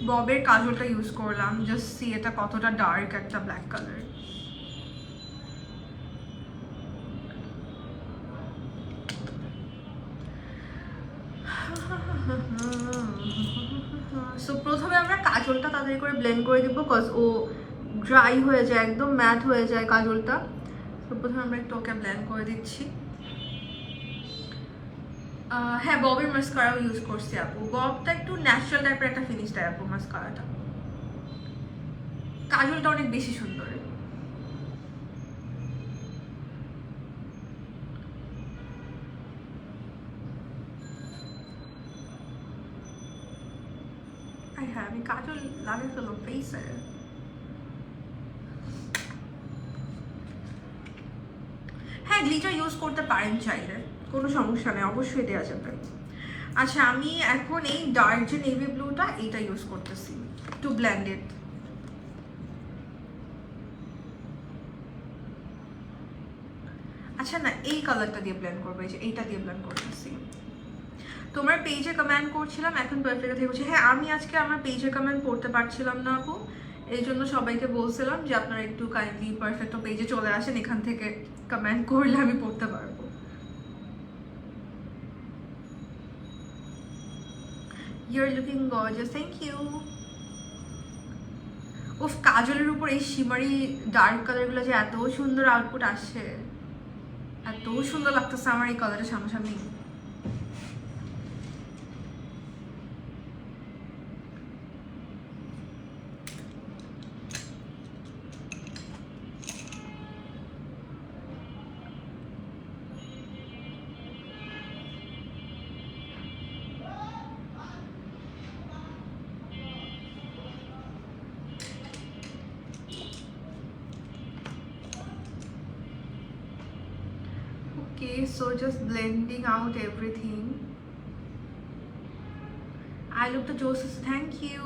A: ববের কাজলটা ইউজ করলাম, জাস্ট সি এটা কতটা ডার্ক একটা ব্ল্যাক কালার। সো প্রথমে আমরা কাজলটা তাড়াতাড়ি করে ব্লেন্ড করে দিব, কজ ও ড্রাই হয়ে যায়, একদম ম্যাট হয়ে যায় কাজলটা। তো প্রথমে আমরা একটু ওকে ব্লেন্ড করে দিচ্ছি। হ্যাঁ ববের মাস্কারাও ইউজ করছি আপু। ববটা একটু ন্যাচারাল টাইপের একটা ফিনিশ দেয় আপু মাস্কারাটা। কাজলটা অনেক বেশি সুন্দর। হ্যাঁ আমি কাজল লাগিয়ে ফেললাম ফেসে। হ্যাঁ গ্লিটার ইউজ করতে পারেন চাইলে, কোনো সমস্যা নেই, অবশ্যই দেওয়া যাবে। আচ্ছা আমি এখন এই ডার্ক যে নেভি ব্লুটা এইটা ইউজ করতেছি টু ব্লেন্ড ইট। আচ্ছা না এই কালারটা দিয়ে ব্লেন্ড করবো, এই যে এইটা দিয়ে ব্লেন্ড করতেছি। তোমার পেজে কমেন্ট করছিলাম, এখন পারফেক্ট থেকে বলছি। হ্যাঁ আমি আজকে আমার পেজে কমেন্ট পড়তে পারছিলাম না আপু, এই জন্য সবাইকে বলছিলাম যে আপনারা একটু কাইন্ডলি পারফেক্ট পেজে চলে আসেন, এখান থেকে কমেন্ট করলে আমি পড়তে পারবো। You're looking gorgeous, thank you. উফ কাজলের উপর এই শিমারি ডার্ক কালারগুলো যে এত সুন্দর আউটপুট আসে, এত সুন্দর লাগতেছে আমার এই কালারের সামনাসামনি। Okay, so just blending out everything. I look the Joseph, thank you.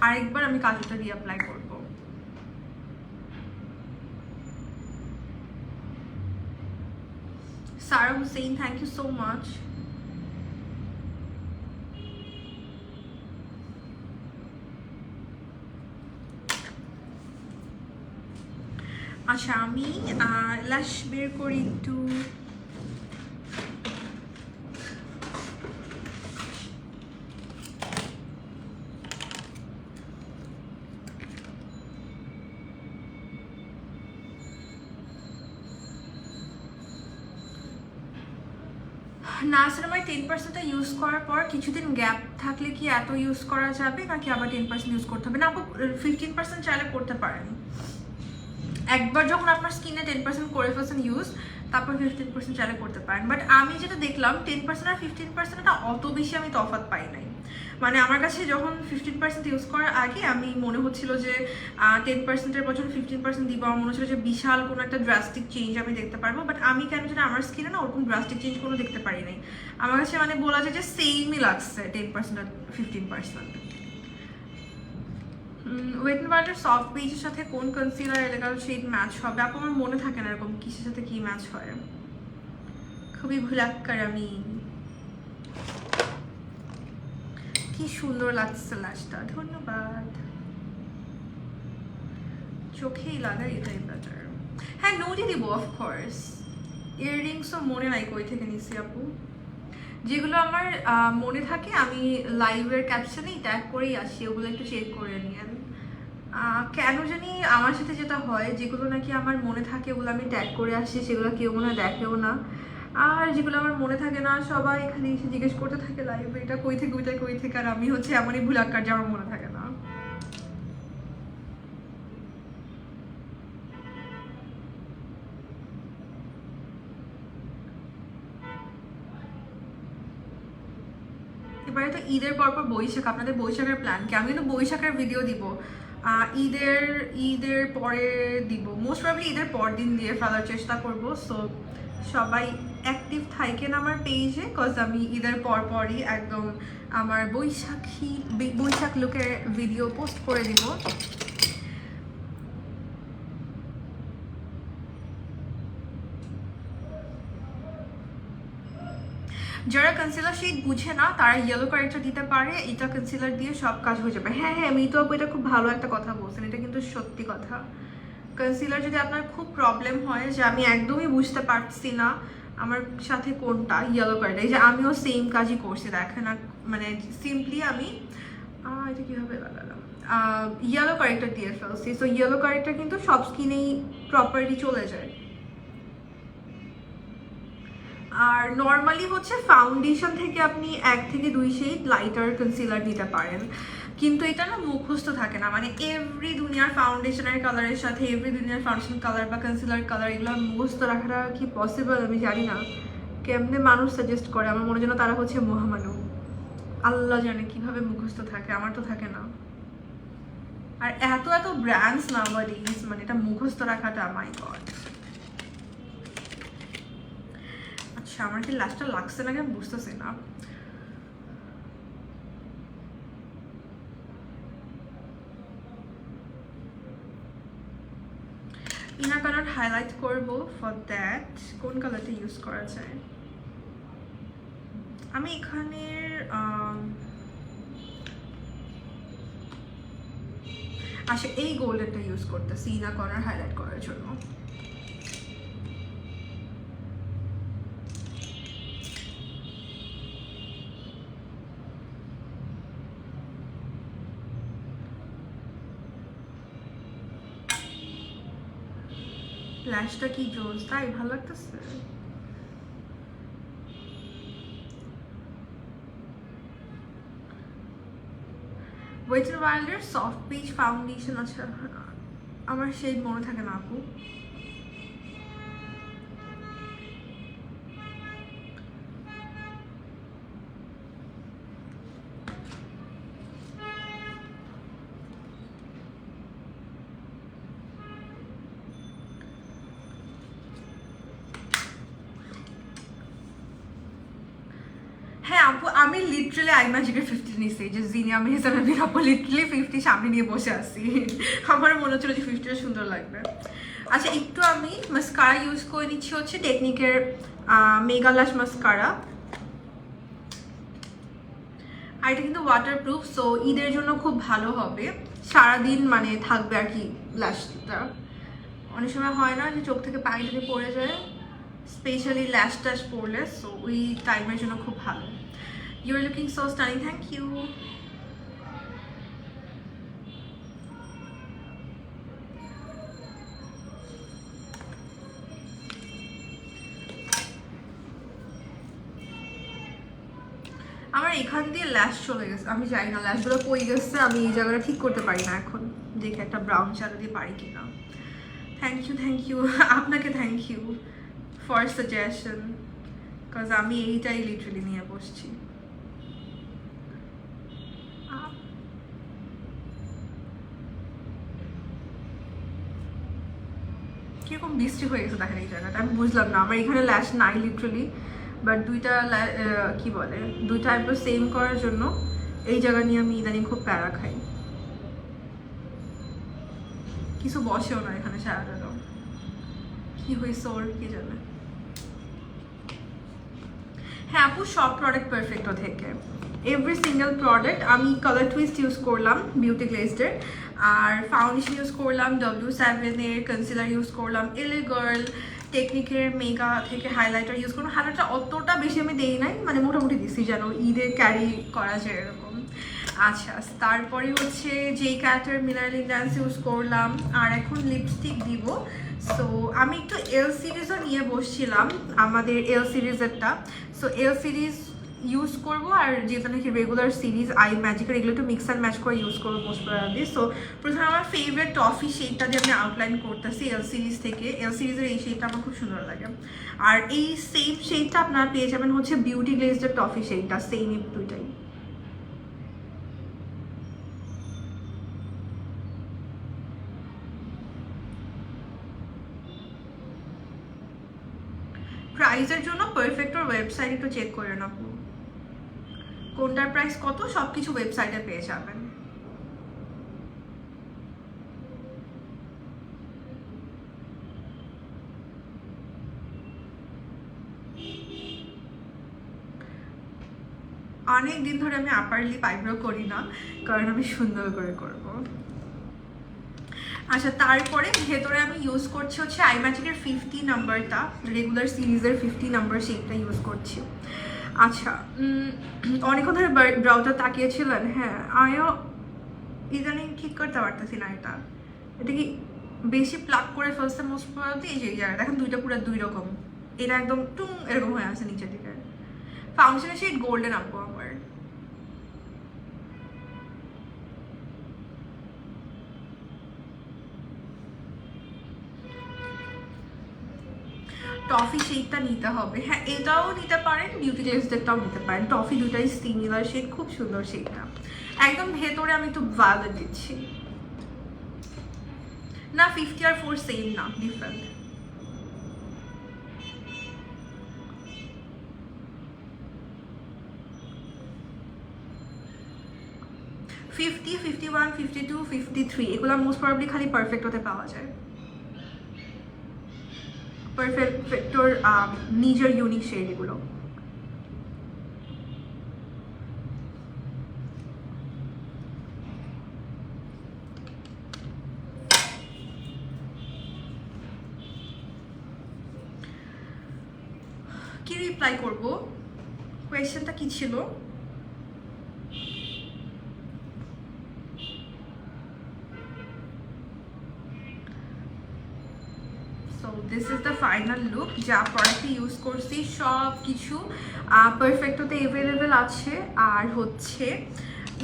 A: আরেকবার আমি কাজলটা রিঅ্যাপ্লাই করব। Sara Hussain, thank you so much. আচ্ছা, আমি লাশ বের করি একটু। নাসিরামাই 10%টা ইউজ করার পর কিছুদিন গ্যাপ থাকলে কি এত ইউজ করা যাবে, নাকি আবার 10% ইউজ করতে হবে? না আপু, 15% চাইলে করতে পারেন। একবার যখন আপনার স্কিনে 10% করে ফেলছেন ইউজ, তারপর 15% চাইলে করতে পারেন। বাট আমি যেটা দেখলাম 10% আর 15%টা অত বেশি আমি তফাৎ পাই নাই। মানে আমার কাছে যখন 15% ইউজ করার আগে আমি মনে হচ্ছিল যে 10%-এর বছর 15% দিব, আমার মনে হচ্ছিল যে বিশাল কোনো একটা ড্রাস্টিক চেঞ্জ আমি দেখতে পারবো। বাট আমি কেন যেটা আমার স্কিনে না ওরকম ড্রাস্টিক চেঞ্জ কোনো দেখতে পারি নাই। আমার কাছে মানে বলা যায় যে সেমই লাগছে 10% আর 15%। ওয়েট এন্ড ওয়াইল্ডের সফট বেজের সাথে কোন কনসিলার এলিগাল শেড ম্যাচ হবে? আপু আমার মনে থাকে না এরকম কিসের সাথে কি ম্যাচ হয়। খুবই ভুলাক্কার আমি। কি সুন্দর লাগছে লাশটা, ধন্যবাদ। চোখেই লাগাই এটাই বেটার। হ্যাঁ, নোটই দিব অফকোর্স। ইয়াররিংসও মনে নাই কই থেকে নিছি আপু। যেগুলো আমার মনে থাকে আমি লাইভের ক্যাপশনেই ট্যাগ করেই আসি, ওগুলো একটু চেক করে নিয়েন। কেন জানি আমার সাথে যেটা হয়, যেগুলো নাকি আমার মনে থাকে ওগুলো আমি ট্যাগ করে আসি, সেগুলো কেউ মনে হয় দেখেও না। আর যেগুলো আমার মনে থাকে না সবাই এখানে এসে জিজ্ঞেস করতে থাকে লাইভে এটা কই থেকে ওইটা কই থেকে, আর আমি হচ্ছে এমনই ভুলাক্কার যে আমার মনে থাকে না। এবারে তো ঈদের পরপর বৈশাখ, আপনাদের বৈশাখের প্ল্যান কি? আমি কিন্তু বৈশাখের ভিডিও দিব ঈদের পরে দিব, মোস্ট প্রবাবলি ঈদের পর দিন দিয়ে ফেলার চেষ্টা করব। সো সবাই অ্যাক্টিভ থাকেন আমার পেজে, কজ আমি ঈদের পরই একদম আমার বৈশাখ লুকের ভিডিও পোস্ট করে দিব। যারা কনসিলার শেড বুঝে না তারা ইয়েলো কারেক্টার দিতে পারে, এটা কনসিলার দিয়ে সব কাজ হয়ে যাবে। হ্যাঁ হ্যাঁ, আমি তো আপু এটা খুব ভালো একটা কথা বলছেন, এটা কিন্তু সত্যি কথা। কনসিলার যদি আপনার খুব প্রবলেম হয় যে আমি একদমই বুঝতে পারছি না আমার সাথে কোনটা ইয়েলো কারেক্টার, এই যে আমিও সেম কাজই করছি দেখেন। মানে সিম্পলি আমি এটা কীভাবে লাগালাম, ইয়েলো কারেক্টার দিয়ে ফেলছি। সো ইয়েলো কারেক্টার কিন্তু সব স্কিনেই প্রপারলি চলে যায়। আর নর্মালি হচ্ছে ফাউন্ডেশন থেকে আপনি 1 থেকে 2 শেড লাইটার কনসিলার দিতে পারেন, কিন্তু এটা না মুখস্থ থাকে না। মানে এভরি দুনিয়ার ফাউন্ডেশনের কালারের সাথে এভরি দুনিয়ার ফাউন্ডেশন কালার বা কনসিলার কালার এগুলো মুখস্থ রাখাটা কি পসিবল আমি জানি না। কেমনে মানুষ সাজেস্ট করে, আমার মনে যেন তারা হচ্ছে মহামানব। আল্লাহ জানে কিভাবে মুখস্থ থাকে, আমার তো থাকে না। আর এত এত ব্র্যান্ডস নাওয়াডেজ, মানে এটা মুখস্থ রাখাটা মাই গড। আচ্ছা, আমার কি লাস্টটা লাগছে নাকি আমি বুঝতেছি না। ইনার কালার হাইলাইট করব, ফর দ্যাট কোন কালারটা ইউজ করা যায়? আমি এখানের আচ্ছা এই গোল্ডেনটা ইউজ করতেছি ইনার কর্নার হাইলাইট করার জন্য। ফ্ল্যাশটা কি জোস, তাই ভালো লাগতেছে। ওয়েট এন্ড ওয়াইল্ডের সফট বেজ ফাউন্ডেশন, আচ্ছা আমার শেড মনে থাকে না আপু। হ্যাঁ আপু, আমি লিটারালি আই ম্যাজিকের 15 নিছি যে জিনিয়া হিসাবে বিরাপো লিটারলি 50 সামনে নিয়ে বসে আছি। আমার মনে হচ্ছিল যে 50টা সুন্দর লাগবে। আচ্ছা একটু আমি মাস্কারা ইউজ করে নিচ্ছি হচ্ছে টেকনিকের মেগা ল্যাশ মাস্কারা। আর এটা কিন্তু ওয়াটারপ্রুফ, সো ঈদের জন্য খুব ভালো হবে, সারাদিন মানে থাকবে আর কি ল্যাশটা। অনেক সময় হয় না যে চোখ থেকে পানি যদি পড়ে যায়, স্পেশালি ল্যাশ ট্যাশ পড়লে, সো ওই টাইমের জন্য খুব ভালো। You are looking so stunning, thank you. আমার এখান দিয়ে ল্যাশ চলে গেছে, আমি জানি না ল্যাশগুলো কই গেছে, আমি এই জায়গাটা ঠিক করতে পারি না এখন, দেখে একটা ব্রাউন শ্যাডো দিয়ে পারি কিনা। থ্যাংক ইউ আপনাকে thank you for suggestion, because আমি এইটাই লিটারালি নিয়ে বসছি। কিরকম বৃষ্টি হয়ে গেছে দেখেন এই জায়গাটা, আমি বুঝলাম না, আমার এখানে ল্যাশ নাই লিটারালি, বাট দুইটা কি বলে দুইটা আইব্রো সেম করার জন্য এই জায়গা নিয়ে আমি ইদানিং খুব প্যারা খাই। কিছু বসেও না এখানে সারাটা, কি হয়েছে ওর কি জানে। হ্যাঁ আপু সব প্রোডাক্ট পারফেক্টো থেকে, এভরি সিঙ্গেল প্রোডাক্ট। আমি কালার টুইস্ট ইউজ করলাম বিউটি গ্লেজডের, আর ফাউন্ডেশন ইউজ করলাম W7-এর, কনসিলার ইউজ করলাম এলে গার্ল, টেকনিকের মেগা থেকে হাইলাইটার ইউজ করলাম। হাইলাইটার অতটা বেশি আমি দেই নাই, মানে মোটামুটি দিচ্ছি যেন ঈদে ক্যারি করা যায় এরকম। আচ্ছা তারপরে হচ্ছে যেই ক্যারেক্টার মিনারেলিং ডান্স ইউজ করলাম, আর এখন লিপস্টিক দিব। সো আমি একটু এল সিরিজও নিয়ে বসছিলাম, আমাদের এল সিরিজেরটা। সো এল সিরিজ ইউজ করবো, আর যেটা নাকি রেগুলার সিরিজ আই ম্যাজিকের, এগুলো একটু মিক্স অ্যান্ড ম্যাচ করে ইউজ করবো মোস্ট প্রবাবলি। সো প্রথমে আমার ফেভারিট টফি শেডটা দিয়ে আমি আউটলাইন করতেছি এল সিরিজ থেকে। এল সিরিজের এই শেডটা আমার খুব সুন্দর লাগে, আর এই সেম শেডটা আপনারা পেয়ে যাবেন হচ্ছে বিউটি গ্লেজডের টফি শেডটা, সেম দুইটাই। প্রাইসের জন্য পারফেক্টর ওয়েবসাইট একটু চেক করে না, কোনটার প্রাইস কত সব কিছু ওয়েবসাইটে পেয়ে যাবেন। অনেক দিন ধরে আমি আপার লিপ আইব্রো করি না, কারণ আমি সুন্দর করে করব। আচ্ছা তারপরে ভেতরে আমি ইউজ করছি হচ্ছে আই ম্যাজিকের 50 নাম্বারটা, রেগুলার সিরিজের 50 নাম্বার শেডটা ইউজ করছি। আচ্ছা অনেকক্ষণ ধরে ব্রাউটা তাকিয়েছিলেন, হ্যাঁ আমিও ইদানিং ঠিক করতে পারতেছি না, এটা কি বেশি প্লাগ করে ফেলছে মোস্ট প্রবাবলি। এই যে জায়গায় দেখেন দুইটা পুরো দুই রকম, এটা একদম টুং এরকম হয়ে আছে নিচের দিকে। ফাউন্ডেশনের শেড গোল্ডেন আপু আমার। টফি শেডটা নিতে হবে, হ্যাঁ এটাও নিতে পারেন, বিউটি গ্লেজডেরটাও নিতে পারেন, টফি দুটাই সিমিলার শেড, খুব সুন্দর শেডটা। একদম ভেতরে আমি একটু ভায়োলেট দিচ্ছি না, 50 আর 4 সেম না, ডিফারেন্ট। ফিফটি, 51, 52, 53 এগুলো মোস্ট প্রবাবলি খালি পারফেক্ট হতে পাওয়া যায়। পারফেক্টর নিজের ইউনিক শেড এগুলো। কি রিপ্লাই করবো, কোয়েশ্চেনটা কি ছিল? This is the final look, যা প্রোডাক্টে ইউজ করছি সব কিছু পারফেক্টতে অ্যাভেলেবেল আছে। আর হচ্ছে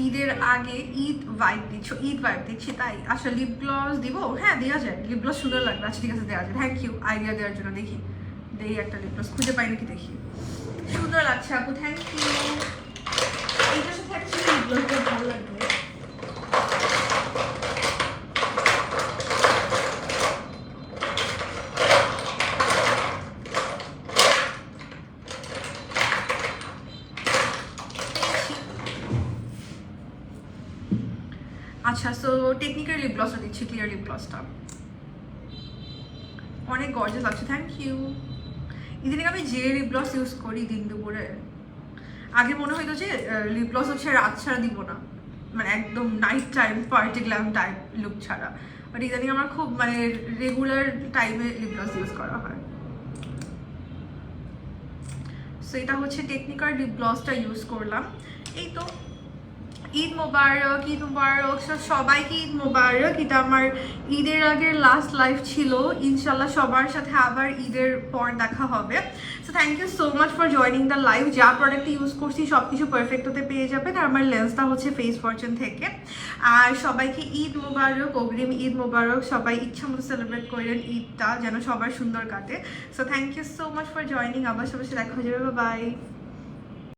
A: ঈদের আগে ঈদ ভাইব দিচ্ছি, তাই আসলে লিপ গ্লস দিব, হ্যাঁ দেওয়া যায়, লিপ গ্লস সুন্দর লাগবে। আচ্ছা ঠিক আছে দেওয়া যায়, থ্যাংক ইউ আইডিয়া দেওয়ার জন্য। দেখি একটা লিপ গ্লস খুঁজে পাই নাকি, দেখি সুন্দর লাগছে আপু, থ্যাংক ইউ। এইটার সাথে অ্যাকচুয়ালি লিপ গ্লসটা ভালো লাগবে। আচ্ছা, সো টেকনিক্যাল লিপ গ্লসটা দিচ্ছি, ক্লিয়ার লিপ গ্লসটা। অনেক গর্জাস লাগছে, থ্যাংক ইউ। ইদানিং আমি যে লিপ গ্লস ইউজ করি দিন দুপুরে, আগে মনে হইতো যে লিপ গ্লস হচ্ছে রাত ছাড়া দিব না, মানে একদম night time party glam type look ছাড়া, বাট ইদানিং আমার খুব মানে রেগুলার টাইমে লিপ গ্লস ইউজ করা হয়। সো এটা হচ্ছে টেকনিক্যাল লিপ গ্লসটা ইউজ করলাম। এই তো ঈদ মোবারক, ঈদ মোবারক সবাইকে, ঈদ মোবারক। এটা আমার ঈদের আগের লাস্ট লাইভ ছিল, ইনশাল্লাহ সবার সাথে আবার ঈদের পর দেখা হবে। So thank you so much for joining the live. যা প্রোডাক্ট ইউজ করছি সব কিছু পারফেক্ট হতে পেয়ে যাবেন। আর আমার লেন্সটা হচ্ছে ফেস ফরচুন থেকে। আর সবাইকে ঈদ মোবারক, অগ্রিম ঈদ মোবারক। সবাই ইচ্ছা মতো সেলিব্রেট করেন ঈদটা, যেন সবার সুন্দর কাটে। So thank you so much for joining. আবার সবার সাথে দেখা হয়ে যাবে, বাই।